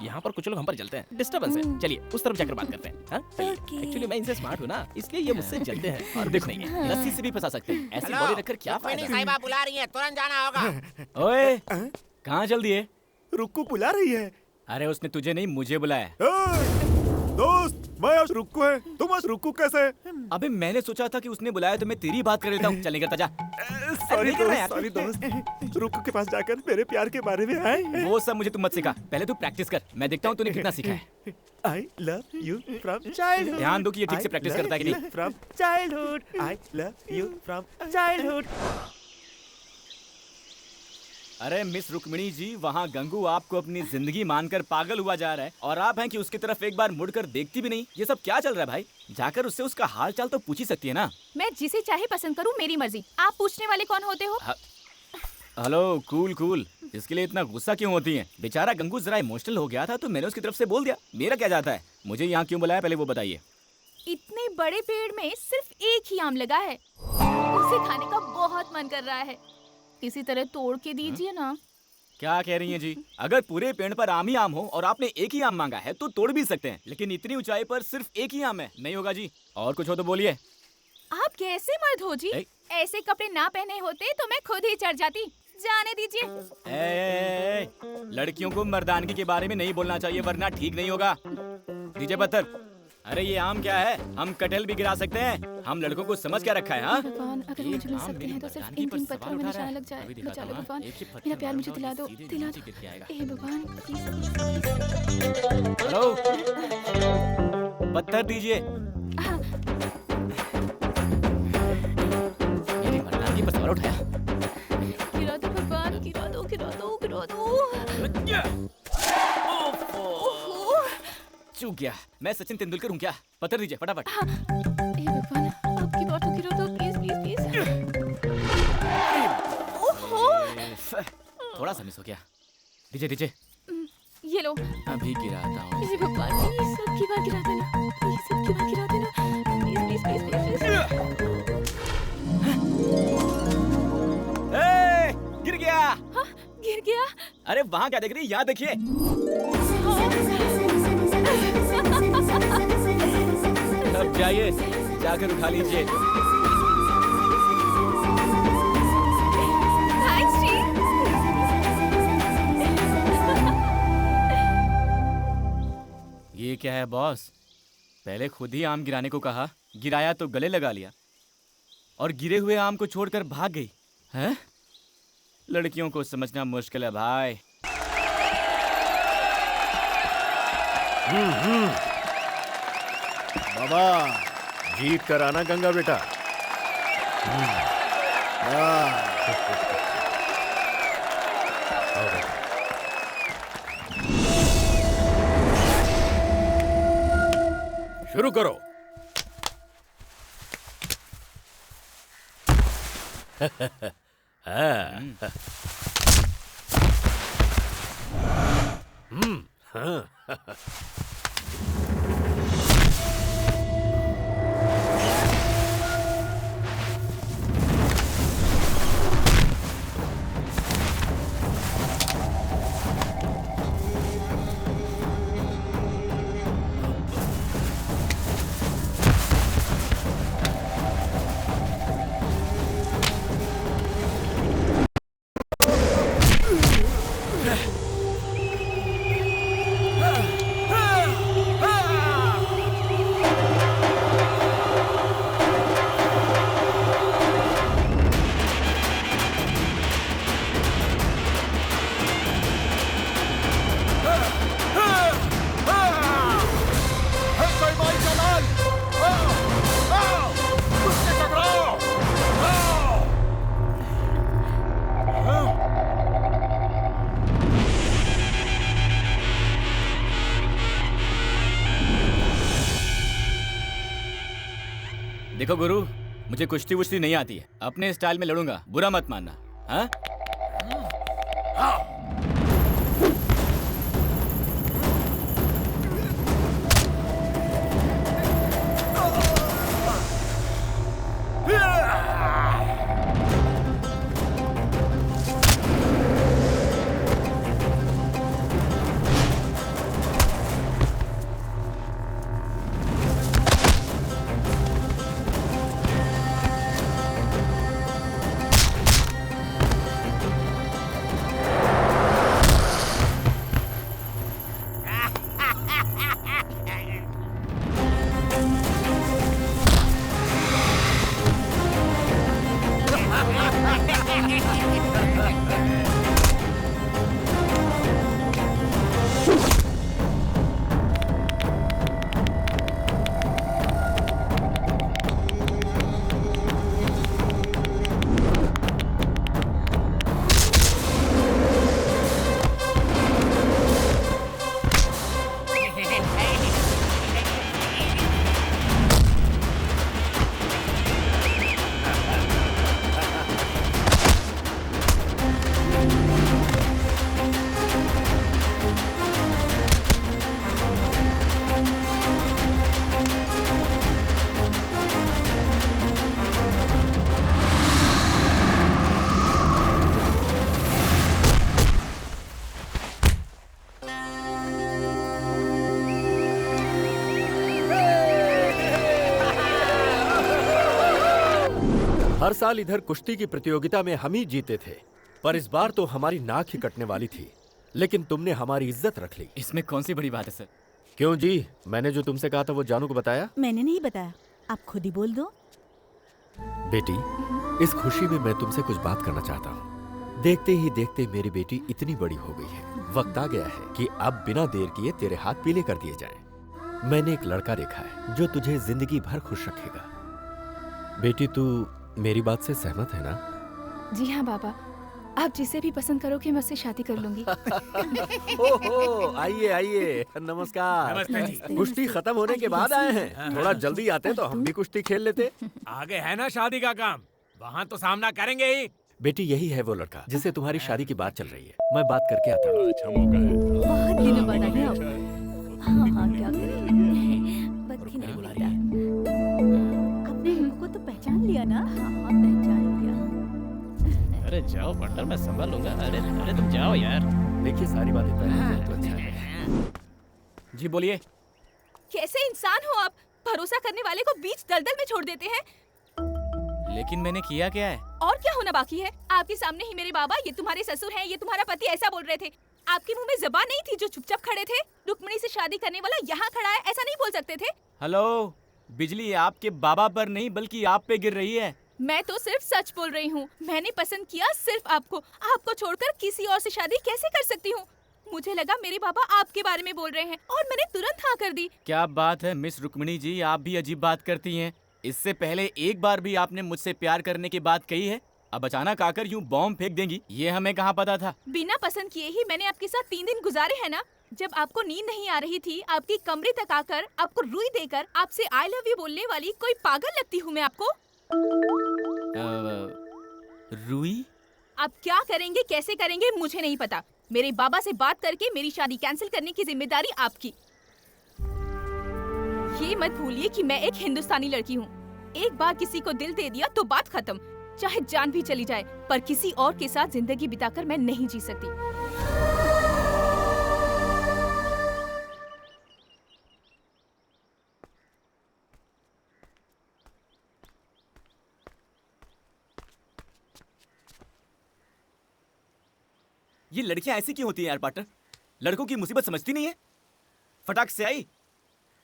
यहाँ पर कुछ लोग हम पर जलते हैं, डिस्टर्बेंस है। चलिए उस तरफ जाकर बात करते हैं। हाँ? एक्चुअली मैं इनसे स्मार्ट हूँ ना, इसलिए ये मुझसे जलते हैं। और देखो नहीं है, लस्सी से भी फंसा सकते हैं। ऐसी बॉडी रखकर क्या रुक्मिणी फायदा? साहिबा बुला रही है, तुरंत जाना होगा। ओए, कहाँ चल दिए? रुक्कू बुला रही है। अरे उसने तुझे नहीं मुझे बुलाया। दोस्त, मैं आज रुक्कू है, तुम आज रुक्कू कैसे? अबे मैंने सोचा था कि उसने बुलाया तो मैं तेरी बात कर लेता हूँ। चल निकलता जा। सॉरी दोस्त। रुक्कू के पास जाकर मेरे प्यार के बारे में आए। वो सब मुझे तुम मत सिखा, पहले तू प्रैक्टिस कर। मैं देखता हूँ तूने कितना सीखा है। I love you from childhood. ध्यान दो कि ये ठीक से प्रैक्टिस करता है कि नहीं। From childhood. I love you from childhood. अरे मिस रुक्मिणी जी, वहाँ गंगू आपको अपनी जिंदगी मानकर पागल हुआ जा रहा है और आप हैं कि उसकी तरफ एक बार मुड़कर देखती भी नहीं। ये सब क्या चल रहा है भाई? जाकर उससे उसका हाल चाल तो पूछ ही सकती है ना। मैं जिसे चाहे पसंद करूं, मेरी मर्जी। आप पूछने वाले कौन होते हो? Hello, cool cool. इसके लिए इतना गुस्सा क्यों होती हैं? बेचारा गंगू जरा इमोशनल हो गया था तो मैंने उसकी तरफ से बोल दिया। मेरा क्या जाता है? मुझे यहाँ क्यों बुलाया पहले वो बताइए। इतने बड़े पेड़ में सिर्फ एक ही आम लगा है, उसे खाने का बहुत मन कर रहा है, किसी तरह तोड़ के दीजिए ना। क्या कह रही हैं जी? अगर पूरे पेड़ पर आम ही आम हो और आपने एक ही आम मांगा है तो तोड़ भी सकते हैं, लेकिन इतनी ऊंचाई पर सिर्फ एक ही आम है, नहीं होगा जी। और कुछ हो तो बोलिए। आप कैसे मर्द हो जी? ऐसे कपड़े ना पहने होते तो मैं खुद ही चढ़ जाती। जाने दीजिए। लड़कियों को मर्दानगी के बारे में नहीं बोलना चाहिए वरना ठीक नहीं होगा। दीजिए पत्थर। अरे ये आम क्या है? हम कटहल भी गिरा सकते हैं। हम लड़कों को समझ क्या रखा है? हाँ? भगवान, अगर मुझे मिल सकते हैं तो सिर्फ इन 3 पत्थरों में निशाना लग जाए। बचा लो भगवान, मेरा प्यार मुझे दिला दो, दिला दो। हे भगवान, हेलो, पत्थर दीजिए। मेरी मर्दानगी पर सवाल उठाया। गिरा दो भगवान, गिरा दो, गिरा दो, गिरा दो। चूक गया। मैं सचिन तेंदुलकर हूँ क्या? पत्थर दीजिए फटाफट। हे भगवान, आपकी बात तो गिरा दो, प्लीज प्लीज प्लीज। ओहो, थोड़ा सा मिस हो गया। दीजिए दीजिए। ये लो। अभी गिराता हूँ। हे भगवान, प्लीज सबकी बात गिरा देना, प्लीज सबकी बात गिरा देना, प्लीज प्लीज प्लीज प्लीज। गिर गया। हाँ, गिर गया। अरे वहाँ क्या देख रही है? यहाँ देखिए। अब जाइए, जाकर उठा लीजिए। थैंक्स जी। ये क्या है बॉस? पहले खुद ही आम गिराने को कहा, गिराया तो गले लगा लिया और गिरे हुए आम को छोड़कर भाग गई। हैं? लड़कियों को समझना मुश्किल है भाई। बाबा जीत कर आना गंगा बेटा। शुरू करो। देखो गुरु, मुझे कुश्ती वुश्ती नहीं आती है, अपने स्टाइल में लड़ूंगा, बुरा मत मानना। हाँ? हर साल इधर कुश्ती की प्रतियोगिता में हम ही जीते थे, पर इस बार तो हमारी नाक ही कटने वाली थी, लेकिन तुमने हमारी इज्जत रख ली। इसमें कौन सी बड़ी बात है सर? क्यों जी, मैंने जो तुमसे कहा था वो जानू को बताया? मैंने नहीं बताया, आप खुद ही बोल दो। बेटी, इस खुशी में मैं तुमसे कुछ बात करना चाहता हूँ। देखते ही देखते मेरी बेटी इतनी बड़ी हो गई है, वक्त आ गया है कि अब बिना देर किए तेरे हाथ पीले कर दिए जाएं। मैंने एक लड़का देखा है जो तुझे जिंदगी भर खुश रखेगा। बेटी, तू मेरी बात से सहमत है ना? जी हाँ बाबा, आप जिसे भी पसंद करोगे मैं उससे शादी कर लूंगी। ओहो, आइए आइए, नमस्कार। नमस्ते जी। कुश्ती खत्म होने के बाद आए हैं, थोड़ा जल्दी आते तो हम भी कुश्ती खेल लेते। आगे है ना शादी का काम, वहाँ तो सामना करेंगे ही। बेटी, यही है वो लड़का जिससे तुम्हारी शादी की बात चल रही है। मैं बात करके आता हूँ। अच्छा मौका है। बहुत दिनों बाद आए आप। हाँ हाँ, क्या करें, बत्ती नहीं बुलाता। अपने लोगों को तो पहचान लिया ना? हाँ हाँ, पहचान लिया। अरे जाओ पार्टनर, मैं संभाल लूंगा। अरे अरे तुम जाओ यार। देखिए, सारी बातें तय हो जाए तो अच्छा है। जी बोलिए। कैसे इंसान हो आप, भरोसा करने वाले को बीच दलदल में छोड़ देते हैं। लेकिन मैंने किया क्या है? और क्या होना बाकी है? आपके सामने ही मेरे बाबा, ये तुम्हारे ससुर हैं, ये तुम्हारा पति, ऐसा बोल रहे थे। आपके मुंह में जबान नहीं थी जो चुपचाप खड़े थे? रुक्मिणी से शादी करने वाला यहाँ खड़ा है, ऐसा नहीं बोल सकते थे? हेलो, बिजली आपके बाबा पर नहीं बल्कि आप पे गिर रही है। मैं तो सिर्फ सच बोल रही हूँ। मैंने पसंद किया सिर्फ आपको। आपको छोड़कर किसी और से शादी कैसे कर सकती हूँ? मुझे लगा मेरे बाबा आपके बारे में बोल रहे हैं और मैंने तुरंत हाँ कर दी। क्या बात है मिस रुक्मिणी जी, आप भी अजीब बात करती हैं। इससे पहले एक बार भी आपने मुझसे प्यार करने की बात कही है, अब अचानक आकर यूं बॉम्ब फेंक देंगी, ये हमें कहाँ पता था। बिना पसंद किए ही मैंने आपके साथ 3 दिन गुजारे हैं ना। जब आपको नींद नहीं आ रही थी, आपकी कमरे तक आकर आपको रुई देकर आपसे आई लव यू बोलने वाली कोई पागल लगती हूँ मैं आपको? रुई? आप क्या करेंगे, कैसे करेंगे, मुझे नहीं पता। मेरे बाबा से बात करके मेरी शादी कैंसिल करने की जिम्मेदारी आपकी। ये मत भूलिए कि मैं एक हिंदुस्तानी लड़की हूँ। एक बार किसी को दिल दे दिया तो बात खत्म, चाहे जान भी चली जाए, पर किसी और के साथ जिंदगी बिताकर मैं नहीं जी सकती। ये लड़कियां ऐसी क्यों होती हैं यार पार्टनर? लड़कों की मुसीबत समझती नहीं है। फटाक से आई,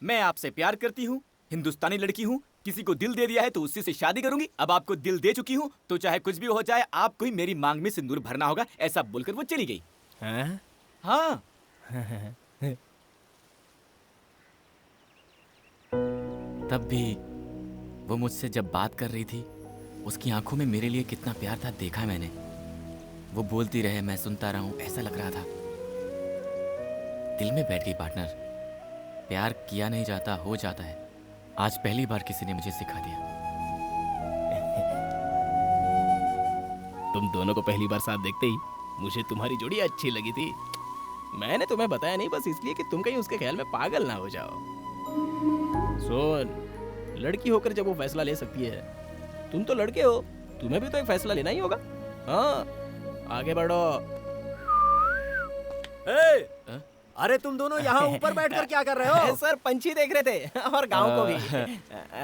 मैं आपसे प्यार करती हूँ, हिंदुस्तानी लड़की हूँ, किसी को दिल दे दिया है तो उसी से शादी करूंगी। अब आपको दिल दे चुकी हूँ तो चाहे कुछ भी हो जाए, आपको ही मेरी मांग में सिंदूर भरना होगा, ऐसा बोलकर वो चली गई। हाँ। तब भी वो मुझसे जब बात कर रही थी, उसकी आंखों में मेरे लिए कितना प्यार था देखा मैंने। वो बोलती रहे, मैं सुनता रहा हूं, ऐसा लग रहा था दिल में बैठ गई पार्टनर। प्यार किया नहीं जाता, हो जाता है। आज पहली बार किसी ने मुझे सिखा दिया। तुम दोनों को पहली बार साथ देखते ही मुझे तुम्हारी जोड़ी अच्छी लगी थी। मैंने तुम्हें बताया नहीं, बस इसलिए कि तुम कहीं उसके ख्याल में पागल ना हो जाओ। सुन, लड़की होकर जब वो फैसला ले सकती है, तुम तो लड़के हो, तुम्हें भी तो एक फैसला लेना ही होगा। हाँ, आगे बढ़ो। अरे तुम दोनों यहाँ ऊपर बैठकर क्या कर रहे हो? सर, पंछी देख रहे थे और गांव को भी।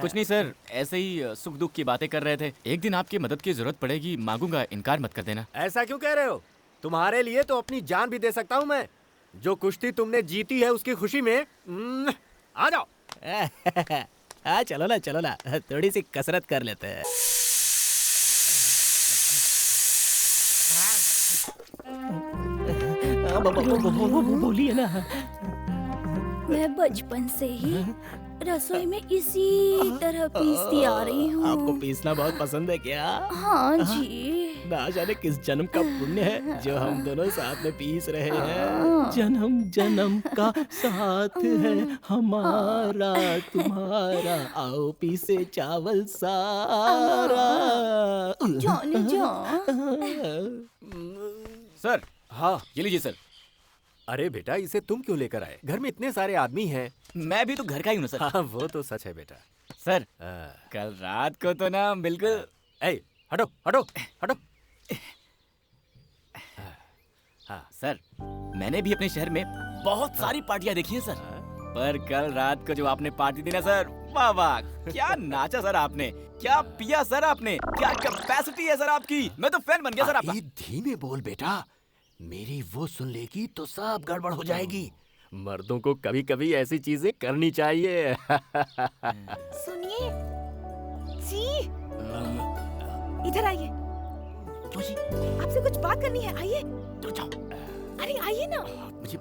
कुछ नहीं सर, ऐसे ही सुख दुख की बातें कर रहे थे। एक दिन आपकी मदद की जरूरत पड़ेगी, मांगूंगा, इनकार मत कर देना। ऐसा क्यों कह रहे हो? तुम्हारे लिए तो अपनी जान भी दे सकता हूँ मैं। जो कुश्ती तुमने जीती है उसकी खुशी में आ जाओ। चलो ना, थोड़ी सी कसरत कर लेते हैं। बोलिए ना। मैं बचपन से ही रसोई में इसी तरह पीसती आ रही हूँ। आपको पीसना बहुत पसंद है क्या? हाँ जी। ना जाने किस जन्म का पुण्य है जो हम दोनों साथ में पीस रहे हैं। जन्म जन्म का साथ है हमारा तुम्हारा, आओ पीसे चावल सारा। जान जा। सर, हाँ, ये लीजिए सर। अरे बेटा, इसे तुम क्यों लेकर आए? घर में इतने सारे आदमी हैं। मैं भी तो घर का ही हूँ सर। हाँ, वो तो सच है बेटा। सर, कल रात को तो ना बिल्कुल। हटो हटो हटो। हाँ सर, मैंने भी अपने शहर में बहुत सारी पार्टियां देखी हैं सर, पर कल रात को जो आपने पार्टी दी ना सर, वाह वाह, क्या नाचा सर आपने, क्या पिया सर आपने, क्या कैपेसिटी है सर आपकी। मैं तो फैन बन गया सर आपका। धीमे बोल बेटा, मेरी वो सुन लेगी तो सब गड़बड़ हो जाएगी। मर्दों को कभी कभी ऐसी चीजें करनी चाहिए। सुनिए जी, इधर आइए। आपसे कुछ बात करनी है, आइए। तो जाओ। अरे आइए ना। मुझे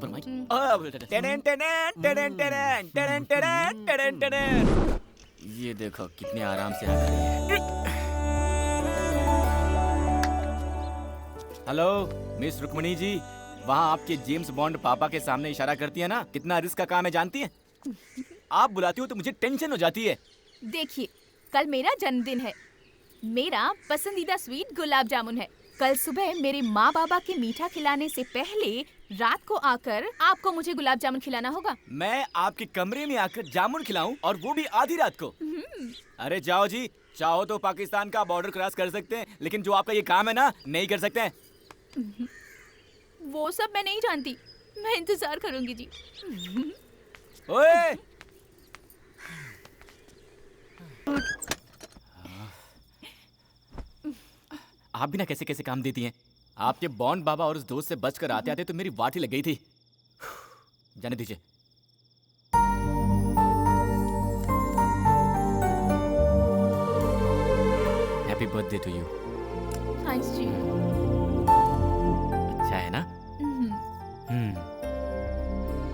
ये देखो कितने आराम से आ रही है। हेलो मिस रुक्मणी जी, वहाँ आपके जेम्स बॉन्ड पापा के सामने इशारा करती है ना, कितना रिस्क का काम है जानती है। आप बुलाती हो तो मुझे टेंशन हो जाती है। देखिए, कल मेरा जन्मदिन है। मेरा पसंदीदा स्वीट गुलाब जामुन है। कल सुबह मेरे माँ बाबा के मीठा खिलाने से पहले रात को आकर आपको मुझे गुलाब जामुन खिलाना होगा। मैं आपके कमरे में आकर जामुन खिलाऊं, और वो भी आधी रात को? अरे जाओ जी, चाहो तो पाकिस्तान का बॉर्डर क्रॉस कर सकते हैं, लेकिन जो आपका ये काम है ना, नहीं कर सकते हैं। वो सब मैं नहीं जानती, मैं इंतजार करूंगी जी। ओए! आप भी ना कैसे कैसे काम देती हैं। आपके बॉन्ड बाबा और उस दोस्त से बचकर आते आते तो मेरी वाट ही लग गई थी। जाने दीजिए। Happy birthday to you. Thanks जी। अच्छा है ना?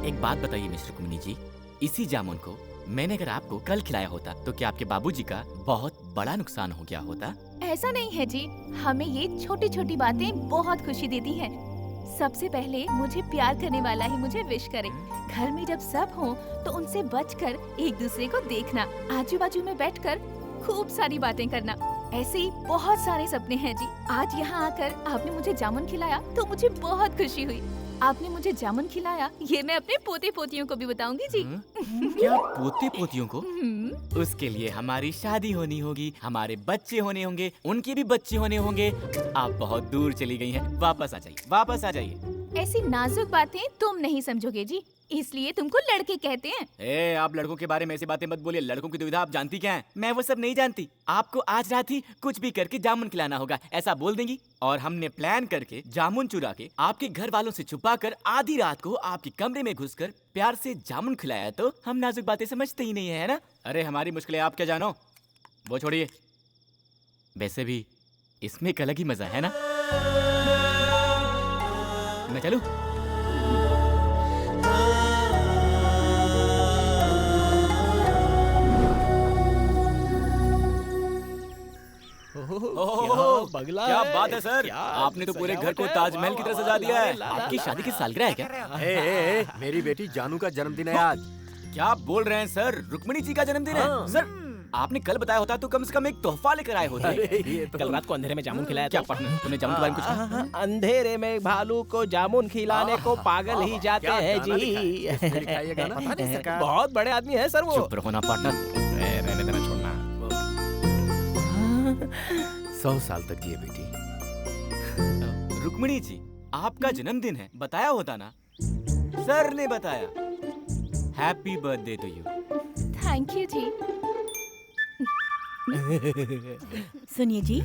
एक बात बताइए मिस्टर कुमनी जी, इसी जामुन को मैंने अगर आपको कल खिलाया होता तो क्या आपके बाबूजी का बहुत बड़ा नुकसान हो गया होता? ऐसा नहीं है जी, हमें ये छोटी छोटी बातें बहुत खुशी देती हैं। सबसे पहले मुझे प्यार करने वाला ही मुझे विश करे। घर में जब सब हो तो उनसे बचकर एक दूसरे को देखना, आजू बाजू में बैठकर खूब सारी बातें करना। ऐसे ही बहुत सारे सपने हैं जी। आज यहाँ आकर आपने मुझे जामुन खिलाया तो मुझे बहुत खुशी हुई। आपने मुझे जामुन खिलाया, ये मैं अपने पोते पोतियों को भी बताऊंगी जी। क्या पोते पोतियों को? उसके लिए हमारी शादी होनी होगी, हमारे बच्चे होने होंगे, उनके भी बच्चे होने होंगे। आप बहुत दूर चली गई हैं, वापस आ जाइए, वापस आ जाइए। ऐसी नाजुक बातें तुम नहीं समझोगे जी, इसलिए तुमको लड़के कहते हैं। ए, आप लड़कों के बारे में ऐसी बातें मत बोलिए। लड़कों की दुविधा आप जानती क्या है? मैं वो सब नहीं जानती। आपको आज रात ही कुछ भी करके जामुन खिलाना होगा, ऐसा बोल देंगी, और हमने प्लान करके जामुन चुरा के आपके घर वालों से छुपा कर आधी रात को आपके कमरे में घुसकर प्यार से जामुन खिलाया तो हम नाजुक बातें समझते ही नहीं है ना? अरे हमारी मुश्किलें आप क्या जानो, वो छोड़िए। वैसे भी इसमें एक अलग ही मजा है ना? मैं चलूं? बगला क्या है, बात है सर, क्या आपने तो पूरे घर को सजावट है, ताजमहल की तरह वाह, सजा दिया है। वाह, आपकी ला, शादी की ला, सालगिरह है क्या? मेरी बेटी जानू का जन्मदिन है आज। क्या बोल रहे हैं सर, रुक्मणी जी का जन्मदिन है? सर आपने कल बताया होता तो कम से कम एक तोहफा लेकर आए होते। कल रात को अंधेरे में जामुन खिलाया क्या पार्टनर, तुमने जामुन के बारे में कुछ कहा? अंधेरे में भालू को जामुन खिलाने को पागल ही जाते हैं जी। बहुत बड़े आदमी है सर वो। चुप रहो ना पार्टनर। रहने देना, छोड़ना। 100 साल तक जिए बेटी। रुक्मणी जी, आपका जन्मदिन है, बताया होता ना। सर ने बताया। Happy birthday to you. Thank you जी। सुनिए जी,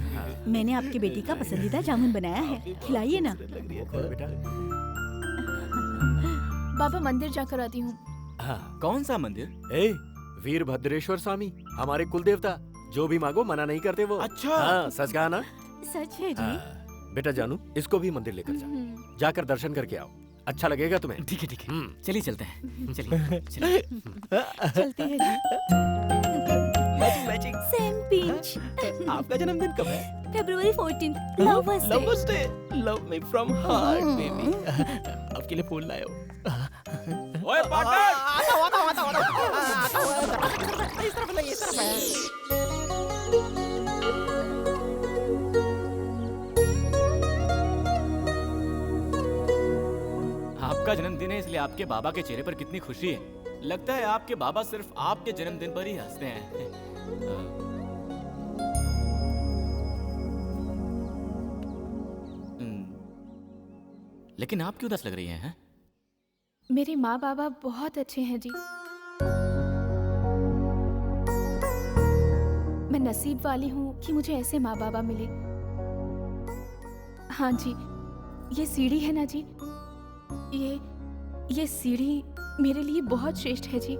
मैंने आपकी बेटी का पसंदीदा जामुन बनाया है, खिलाइए ना। बाबा मंदिर जाकर आती हूँ। कौन सा मंदिर? वीरभद्रेश्वर स्वामी, हमारे कुल देवता। जो भी मांगो मना नहीं करते वो। अच्छा। हाँ, सच कहा ना? सच है जी। बेटा जानू, इसको भी मंदिर लेकर जा, जाकर दर्शन करके आओ, अच्छा लगेगा तुम्हें। ठीक है ठीक है, चलिए चलते हैं। चलिए चलिए। चलते हैं जी। मैचिंग। Same pinch. आपका जन्मदिन कब है? February 14th, Lovers Day। Love me from heart baby. आपके लिए फूल लाया हूँ। ओए पार्टनर! इस तरफ नहीं, इस तरफ है। आपका जन्मदिन है इसलिए आपके बाबा के चेहरे पर कितनी खुशी है। लगता है आपके बाबा सिर्फ आपके जन्मदिन पर ही हंसते हैं। लेकिन आप क्यों उदास लग रही हैं? मेरे माँ बाबा बहुत अच्छे हैं जी। नसीब वाली हूँ कि मुझे ऐसे माँ बाबा मिले। हाँ जी, ये सीढ़ी है ना जी, ये सीढ़ी मेरे लिए बहुत श्रेष्ठ है जी।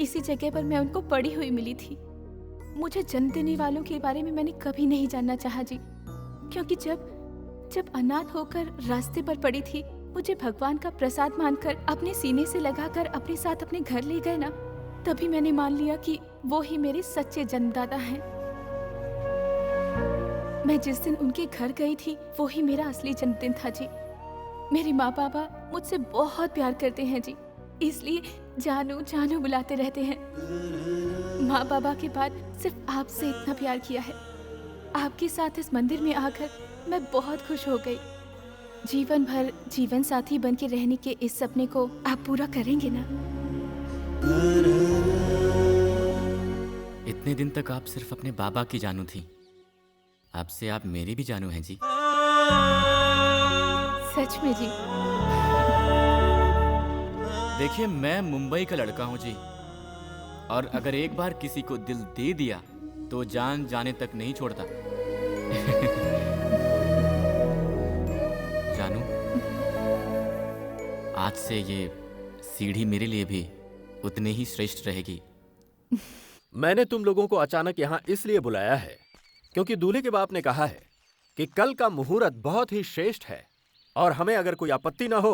इसी जगह पर मैं उनको पड़ी हुई मिली थी। मुझे जन्म देने वालों के बारे में मैंने कभी नहीं जानना चाहा जी, क्योंकि जब अनाथ होकर रास्ते पर पड़ी थी, मुझे भगवान का प्रसाद मानकर अपने सीने से लगाकर अपने साथ अपने घर ले गए ना, तभी मैंने मान लिया कि वो ही मेरे सच्चे जन्मदाता हैं। मैं जिस दिन उनके घर गई थी, वो ही मेरा असली जन्मदिन था जी। मेरे माँ बाबा मुझसे बहुत प्यार करते हैं जी, इसलिए जानू जानू बुलाते रहते हैं। माँ बाबा के बाद सिर्फ आपसे इतना प्यार किया है। आपके साथ इस मंदिर में आकर मैं बहुत खुश हो गई। जीवन भर जीवन साथी बन के रहने के इस सपने को आप पूरा करेंगे ना? इतने दिन तक आप सिर्फ अपने बाबा की जानू थी, अब से आप मेरी भी जानू हैं जी। सच में जी? देखिए, मैं मुंबई का लड़का हूँ जी, और अगर एक बार किसी को दिल दे दिया तो जान जाने तक नहीं छोड़ता। जानू, आज से ये सीढ़ी मेरे लिए भी उतने ही श्रेष्ठ रहेगी। मैंने तुम लोगों को अचानक यहाँ इसलिए बुलाया है क्योंकि दूल्हे के बाप ने कहा है कि कल का मुहूर्त बहुत ही श्रेष्ठ है और हमें अगर कोई आपत्ति ना हो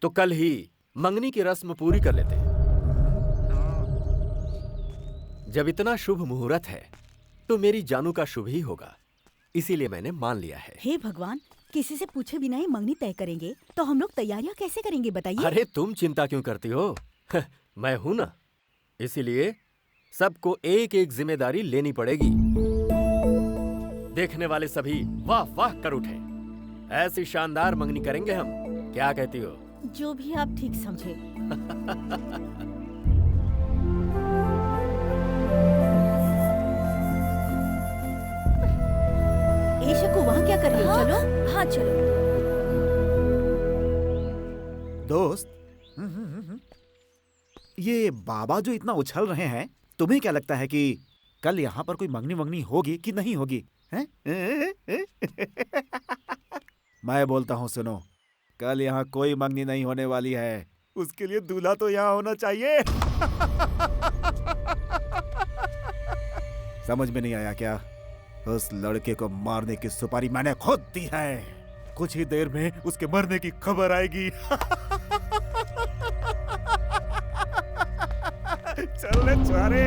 तो कल ही मंगनी की रस्म पूरी कर लेते हैं। जब इतना शुभ मुहूर्त है तो मेरी जानू का शुभ ही होगा, इसीलिए मैंने मान लिया है। हे भगवान, किसी से पूछे बिना ही मंगनी तय करेंगे तो हम लोग तैयारियां कैसे करेंगे बताइए? अरे तुम चिंता क्यों करती हो? मैं हूं ना, इसीलिए सबको एक एक जिम्मेदारी लेनी पड़ेगी। देखने वाले सभी वाह वाह कर उठे। ऐसी शानदार मंगनी करेंगे हम, क्या कहती हो? जो भी आप ठीक समझे। ए शकु, वहाँ क्या कर रही हो? चलो। हाँ चलो। दोस्त, ये बाबा जो इतना उछल रहे हैं, तुम्हें क्या लगता है कि कल यहाँ पर कोई मंगनी वंगनी होगी कि नहीं होगी? हैं? मैं बोलता हूँ, सुनो, कल यहाँ कोई मंगनी नहीं होने वाली है। उसके लिए दूल्हा तो यहाँ होना चाहिए। समझ में नहीं आया क्या? उस लड़के को मारने की सुपारी मैंने खुद दी है। कुछ ही देर में उसके मरने की खबर आएगी। चल चारे।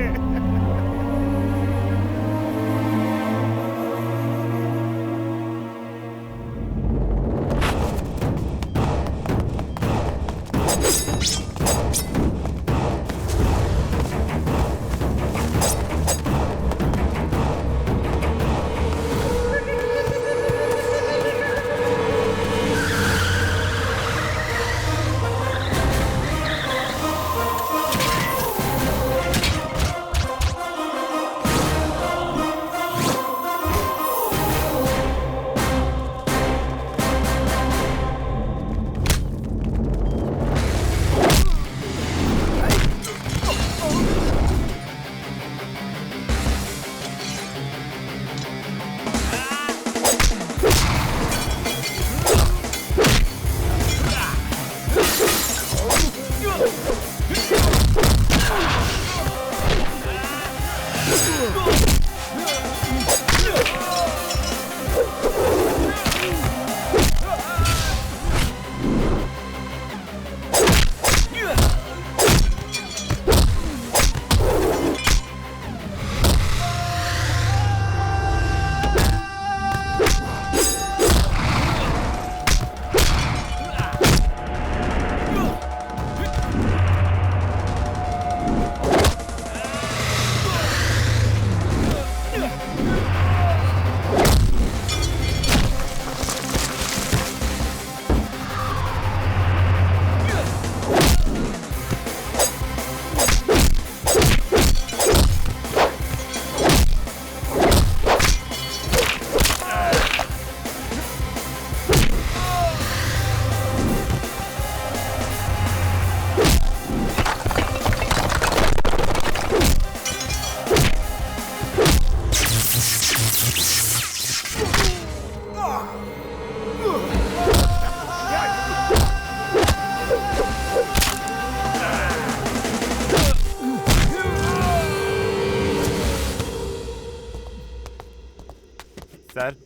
सर,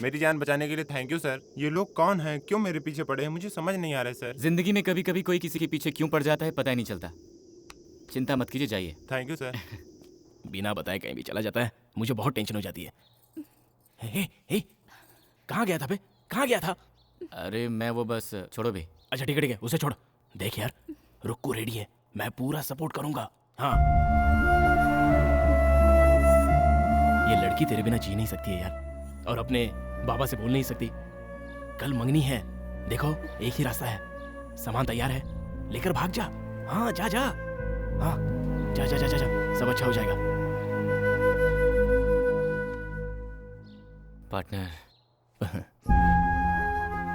मेरी जान बचाने के लिए थैंक यू सर। ये लोग कौन हैं, क्यों मेरे पीछे पड़े हैं, मुझे समझ नहीं आ रहा है सर। जिंदगी में कभी कभी कोई किसी के पीछे क्यों पड़ जाता है पता ही नहीं चलता। चिंता मत कीजिए, जाइए। Thank you sir. बिना बताए कहीं भी चला जाता है, मुझे बहुत टेंशन हो जाती है। हे, कहाँ गया था बे? कहाँ गया था? अरे मैं वो बस, छोड़ो भी। अच्छा ठीक है, उसे छोड़। देख यार, रुक्कू रेडी है, मैं पूरा सपोर्ट करूंगा। हाँ, ये लड़की तेरे बिना जी नहीं सकती है यार, और अपने बाबा से बोल नहीं सकती। कल मंगनी है, देखो एक ही रास्ता है, सामान तैयार है, लेकर भाग जा। हाँ जा जा, हाँ जा जा जा जा, जा। सब अच्छा हो जाएगा। पार्टनर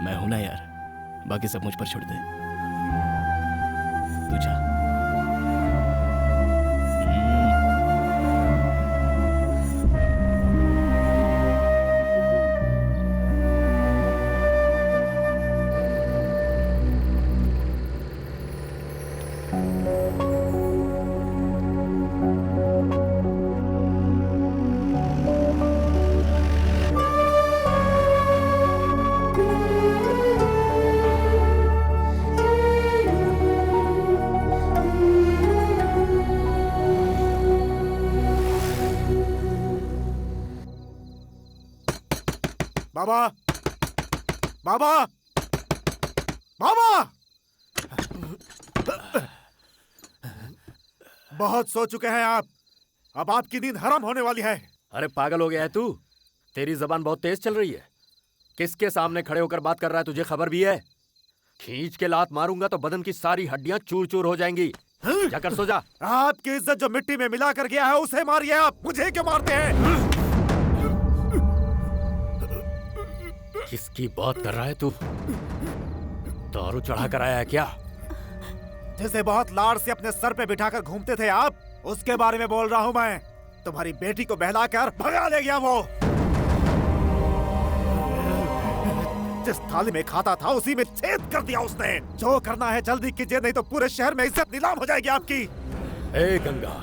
मैं हूं ना यार, बाकी सब मुझ पर छोड़ दे। तू जा। बाबा, बाबा, बाबा! बहुत सो चुके हैं आप, अब आपकी नींद हराम होने वाली है। अरे पागल हो गया है तू? तेरी जबान बहुत तेज चल रही है। किसके सामने खड़े होकर बात कर रहा है, तुझे खबर भी है? खींच के लात मारूंगा तो बदन की सारी हड्डियां चूर चूर हो जाएंगी। जाकर सो जा। आपकी इज्जत जो मिट्टी में मिला कर गया है उसे मारिए आप, मुझे क्यों मारते हैं? किसकी बात कर रहा है तू? दारू चढ़ा कर आया है क्या? जिसे बहुत लाड़ से अपने सर पे बिठाकर घूमते थे आप, उसके बारे में बोल रहा हूँ मैं। तुम्हारी बेटी को बहलाकर भगा ले गया वो। जिस थाली में खाता था उसी में छेद कर दिया उसने। जो करना है जल्दी कीजिए, नहीं तो पूरे शहर में इज्जत नीलाम हो जाएगी आपकी। ए गंगा,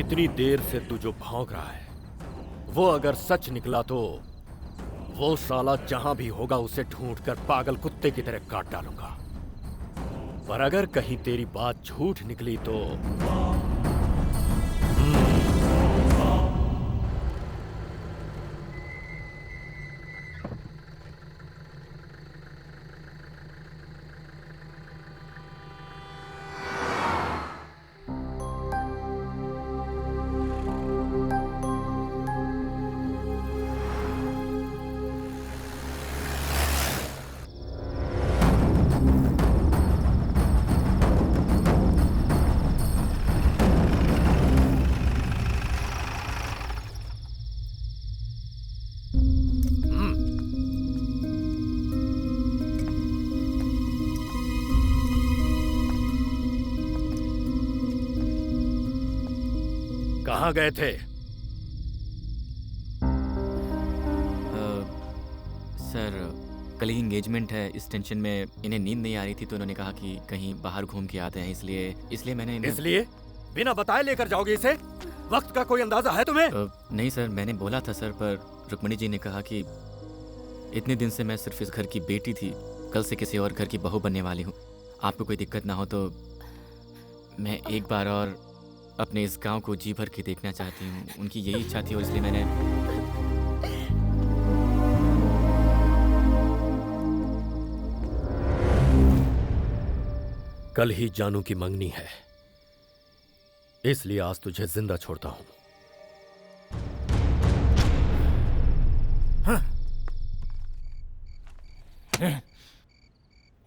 इतनी देर से तू जो भौंक रहा है वो अगर सच निकला तो वो साला जहां भी होगा उसे ढूंढकर पागल कुत्ते की तरह काट डालूंगा। पर अगर कहीं तेरी बात झूठ निकली तो कहाँ गए थे? सर, कल ही एंगेजमेंट है, इस टेंशन में इन्हें नींद नहीं आ रही थी तो उन्होंने कहा कि कहीं बाहर घूम के आते हैं, इसलिए मैंने इसलिए बिना बताए लेकर जाओगे इसे? वक्त का कोई अंदाजा है तुम्हें? नहीं सर, मैंने बोला था सर, पर रुक्मणी जी ने कहा कि इतने दिन से मैं सिर्फ इस घर की बेटी थी, कल से किसी और घर की बहू बनने वाली हूँ। आपको कोई दिक्कत ना हो तो मैं एक बार और अपने इस गांव को जी भर के देखना चाहती हूँ। उनकी यही इच्छा थी और इसलिए मैंने कल ही जानू की मंगनी है, इसलिए आज तुझे जिंदा छोड़ता हूं। हाँ।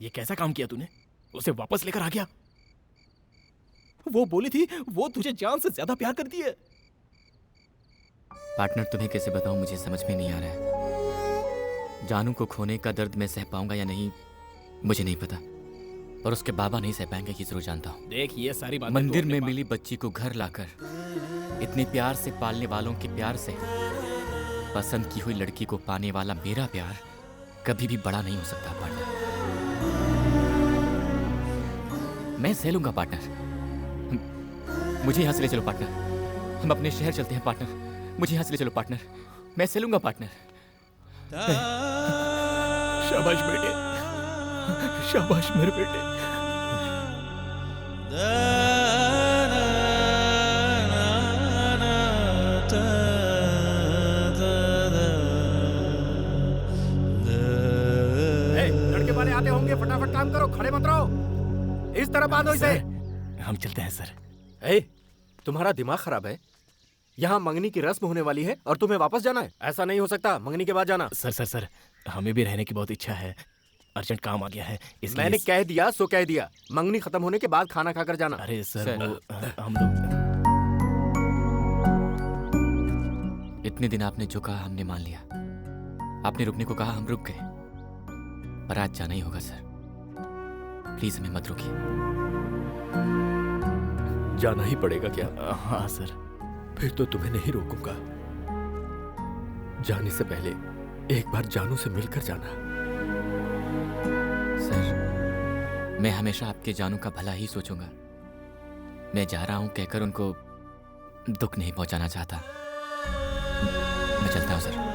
ये कैसा काम किया तूने? उसे वापस लेकर आ गया। वो बोली थी वो तुझे जान से ज्यादा प्यार करती है। पार्टनर, तुम्हें कैसे बताऊं, मुझे समझ में नहीं आ रहा है। जानू को खोने का दर्द मैं सह पाऊंगा या नहीं मुझे नहीं पता, पर उसके बाबा नहीं सह पाएंगे कि जरूर जानता हूं। देख, ये सारी बातें मंदिर में मिली बच्ची को घर लाकर इतने प्यार से पालने वालों के प्यार से पसंद की हुई लड़की को पाने वाला मेरा प्यार कभी भी बड़ा नहीं हो सकता पार्टनर। मैं सह लूंगा पार्टनर, मुझे यहां से ले चलो पार्टनर, हम अपने शहर चलते हैं पार्टनर, मुझे यहाँ से ले चलो पार्टनर, मैं चलूंगा पार्टनर। शाबाश बेटे, शाबाश मेरे बेटे। लड़के वाले आते होंगे, फटाफट काम करो, खड़े मत रहो। इस तरह बांधो इसे। हम चलते हैं सर। ए, तुम्हारा दिमाग खराब है? यहाँ मंगनी की रस्म होने वाली है और तुम्हें वापस जाना है? ऐसा नहीं हो सकता, मंगनी के बाद जाना। सर हमें भी रहने की बहुत इच्छा है, अर्जेंट काम आ गया है इसलिए। मैंने कह दिया सो कह दिया, मंगनी खत्म होने के बाद खाना खाकर जाना। अरे सर वो हम लोग इतने दिन आपने जो कहा हमने मान लिया, आपने रुकने को कहा हम रुक गए, पर आज जाना ही होगा सर। प्लीज हमें मत रोकिए। जाना ही पड़ेगा क्या? हाँ सर। फिर तो तुम्हें नहीं रोकूंगा। जाने से पहले एक बार जानू से मिलकर जाना। सर मैं हमेशा आपके जानू का भला ही सोचूंगा। मैं जा रहा हूं कहकर उनको दुख नहीं पहुंचाना चाहता। मैं चलता हूं सर।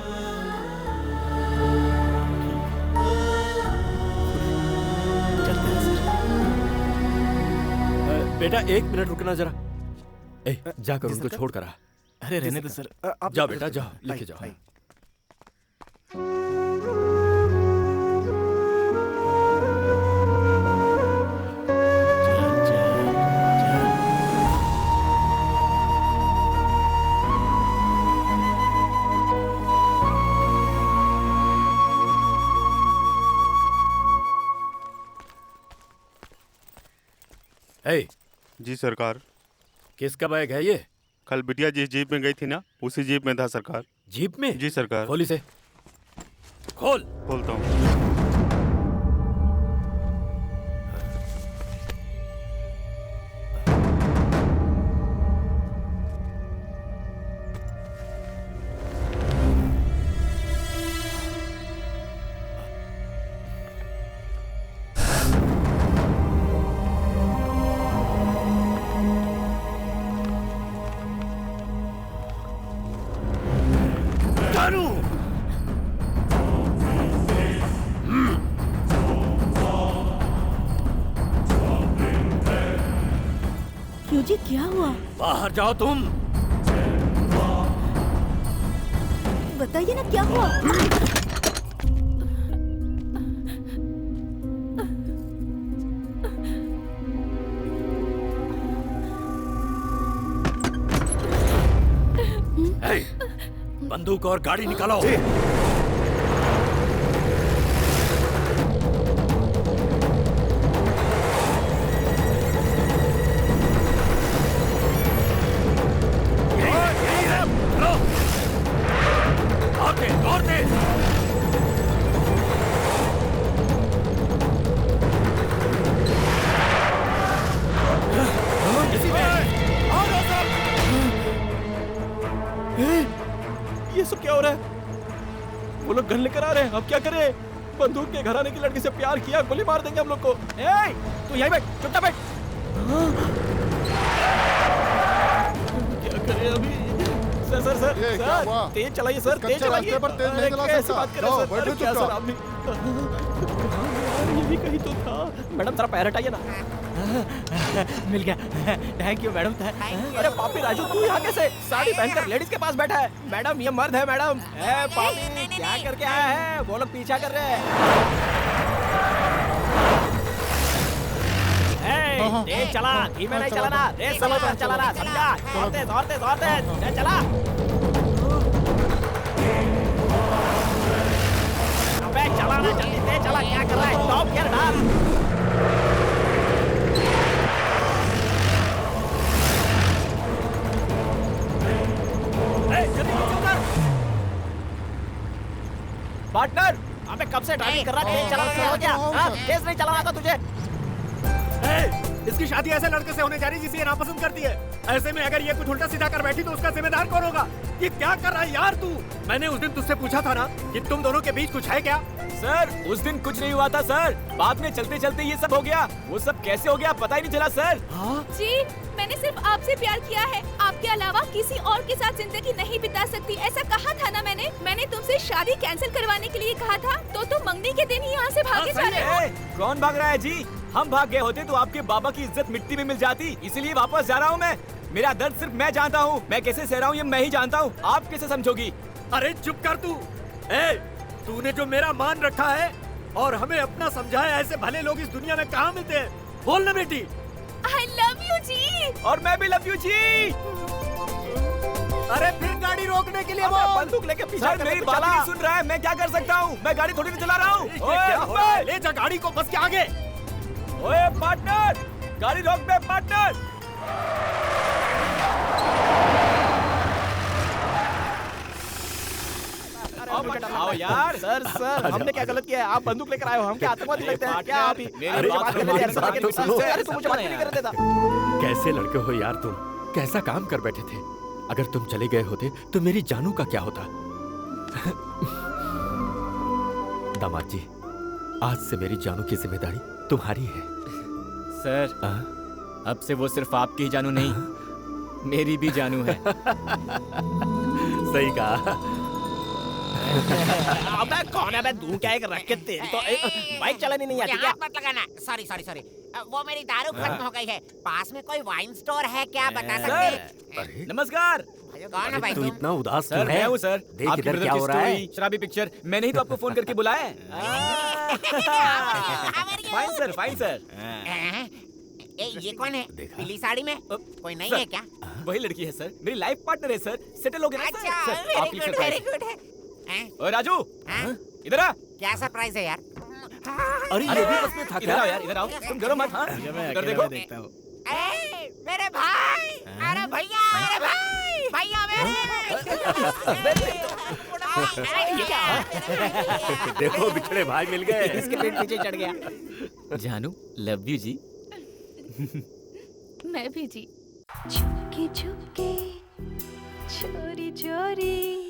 बेटा एक मिनट रुकना जरा। ए, जाकर उनको छोड़ कर आ। अरे रहने दो सर। जाओ बेटा जाओ, लेके जाओ। ए, जी सरकार। किसका बैग है ये? कल बिटिया जिस जीप में गई थी ना, उसी जीप में था सरकार। जीप में? जी सरकार। खोल इसे। खोल। खोलता हूँ। जी क्या हुआ? बाहर जाओ तुम। बताइए ना क्या हुआ? बंदूक और गाड़ी निकालो। ये सब क्या हो रहा है? वो लोग गन लेकर आ रहे हैं, अब क्या करें? बंदूक के घराने की लड़की से प्यार किया, गोली मार देंगे हम लोग को। ए, तू यहीं बैठ, चुपचाप बैठ। क्या करें अभी? सर तेज चलाइए सर, तेज चलाइए। कैसे बात करें सर? अरे क्या सर आपने? ये भी कहीं तो था। मैडम जरा पैर हटाइए ना। मिल गया, थैंक यू मैडम। अरे पापी राजू तू यहाँ कैसे? साड़ी पहनकर लेडीज के पास बैठा है। मैडम ये मर्द है मैडम। पापी क्या करके आया है? वो लोग पीछा कर रहे हैं। तेज चला, धीमे नहीं चलाना, रेस समय पर चलाना, समझा? दौड़ते दौड़ते दौड़ते चला। अबे चला ना जल्दी, तेज चला, क्या कर रहा है? टॉप गियर डाल। पार्टनर, अबे कब से ड्राइविंग कर रहा है? तेज चला क्या हो गया? हाँ, तेज नहीं चलाना था तुझे। इसकी शादी ऐसे लड़के से होने जा रही जिसे ये नापसंद करती है। ऐसे में अगर ये कुछ उल्टा सीधा कर बैठी तो उसका जिम्मेदार कौन होगा? ये क्या कर रहा है यार तू? मैंने उस दिन तुझसे पूछा था ना कि तुम दोनों के बीच कुछ है क्या? सर उस दिन कुछ नहीं हुआ था सर, बाद में चलते चलते ये सब हो गया। वो सब कैसे हो गया पता ही नहीं चला सर। जी मैंने सिर्फ आपसे प्यार किया है, आपके अलावा किसी और के साथ जिंदगी नहीं बिता सकती, ऐसा कहा था ना मैंने तुमसे शादी कैंसिल करवाने के लिए कहा था, तो तुम मंगनी के दिन ही यहाँ से भागे जा रहे हो। कौन भाग रहा है जी? हम भाग गए होते तो आपके बाबा की इज्जत मिट्टी में मिल जाती, इसीलिए वापस जा रहा हूँ मैं। मेरा दर्द सिर्फ मैं जानता हूँ, मैं कैसे सह रहा हूँ ये मैं ही जानता हूँ, आप कैसे समझोगी? अरे चुप कर तू। तूने जो मेरा मान रखा है और हमें अपना समझा है, ऐसे भले लोग इस दुनिया में कहाँ मिलते हैं? बोल ना बेटी। I love you जी। और मैं भी लव यू जी। अरे फिर गाड़ी रोकने के लिए बोल। बंदूक लेके पीछे सर मेरी बात नहीं सुन रहा है, मैं क्या कर सकता हूँ? मैं गाड़ी थोड़ी नहीं चला रहा हूँ। ले जा गाड़ी को बस के आगे। ओए पार्टनर, गाड़ी रोक बे पार्टनर। आओ यार। सर हमने क्या गलत किया है? आप बंदूक लेकर आए हो, हम क्या आतंकवादी लगते हैं क्या? आप ही मेरी बात तो सुनो। अरे तुम मुझे बात नहीं करने देता। कैसे लड़के हो यार तुम? कैसा काम कर बैठे थे? अगर तुम चले गए होते तो मेरी जानू का क्या होता? दामाद जी, आज से मेरी जानू की जिम्मेदारी तुम्हारी है। सर अब से वो सिर्फ आपकी ही जानू नहीं, मेरी भी जानू है। सही कहा। अबे कौन है बे? तू क्या एक रख के तेरी तो बाइक चलानी नहीं आती क्या? हाथ मत लगाना। सॉरी वो मेरी दारू खत्म हो गई है। पास में कोई वाइन स्टोर है क्या, बता सकते हैं? नमस्कार। कौन है भाई तू तुम? इतना उदास सर क्यों है? मैं हूँ सर। देख आपकी इधर ब्रदर क्या की हो रहा है। स्टोरी, शराबी पिक्चर, मैंने ही तो आपको फोन करके बुलाया है। Fine sir, fine sir. ये कौन है पीली साड़ी में? कोई नहीं है क्या? वही लड़की है सर, मेरी लाइफ पार्टनर है सर, सेटल हो गया ना सर। अच्छा, सर, आप वेरी surprise। गुड है। ओए राजू, इधर आ। क्या सरप्राइज है यार? अरे ये भी बस में था इधर क्या? आओ यार, इधर आओ। तुम डरो मत। हाँ इधर देखो। देखता हूँ। मेरे भाई, अरे भैया, मेरे भाई, भैया देखो बिछड़े भाई मिल गए। इसके पेट पीछे चढ़ गया। जानू लव यू जी। मैं भी जी। चुपके चुपके चोरी चोरी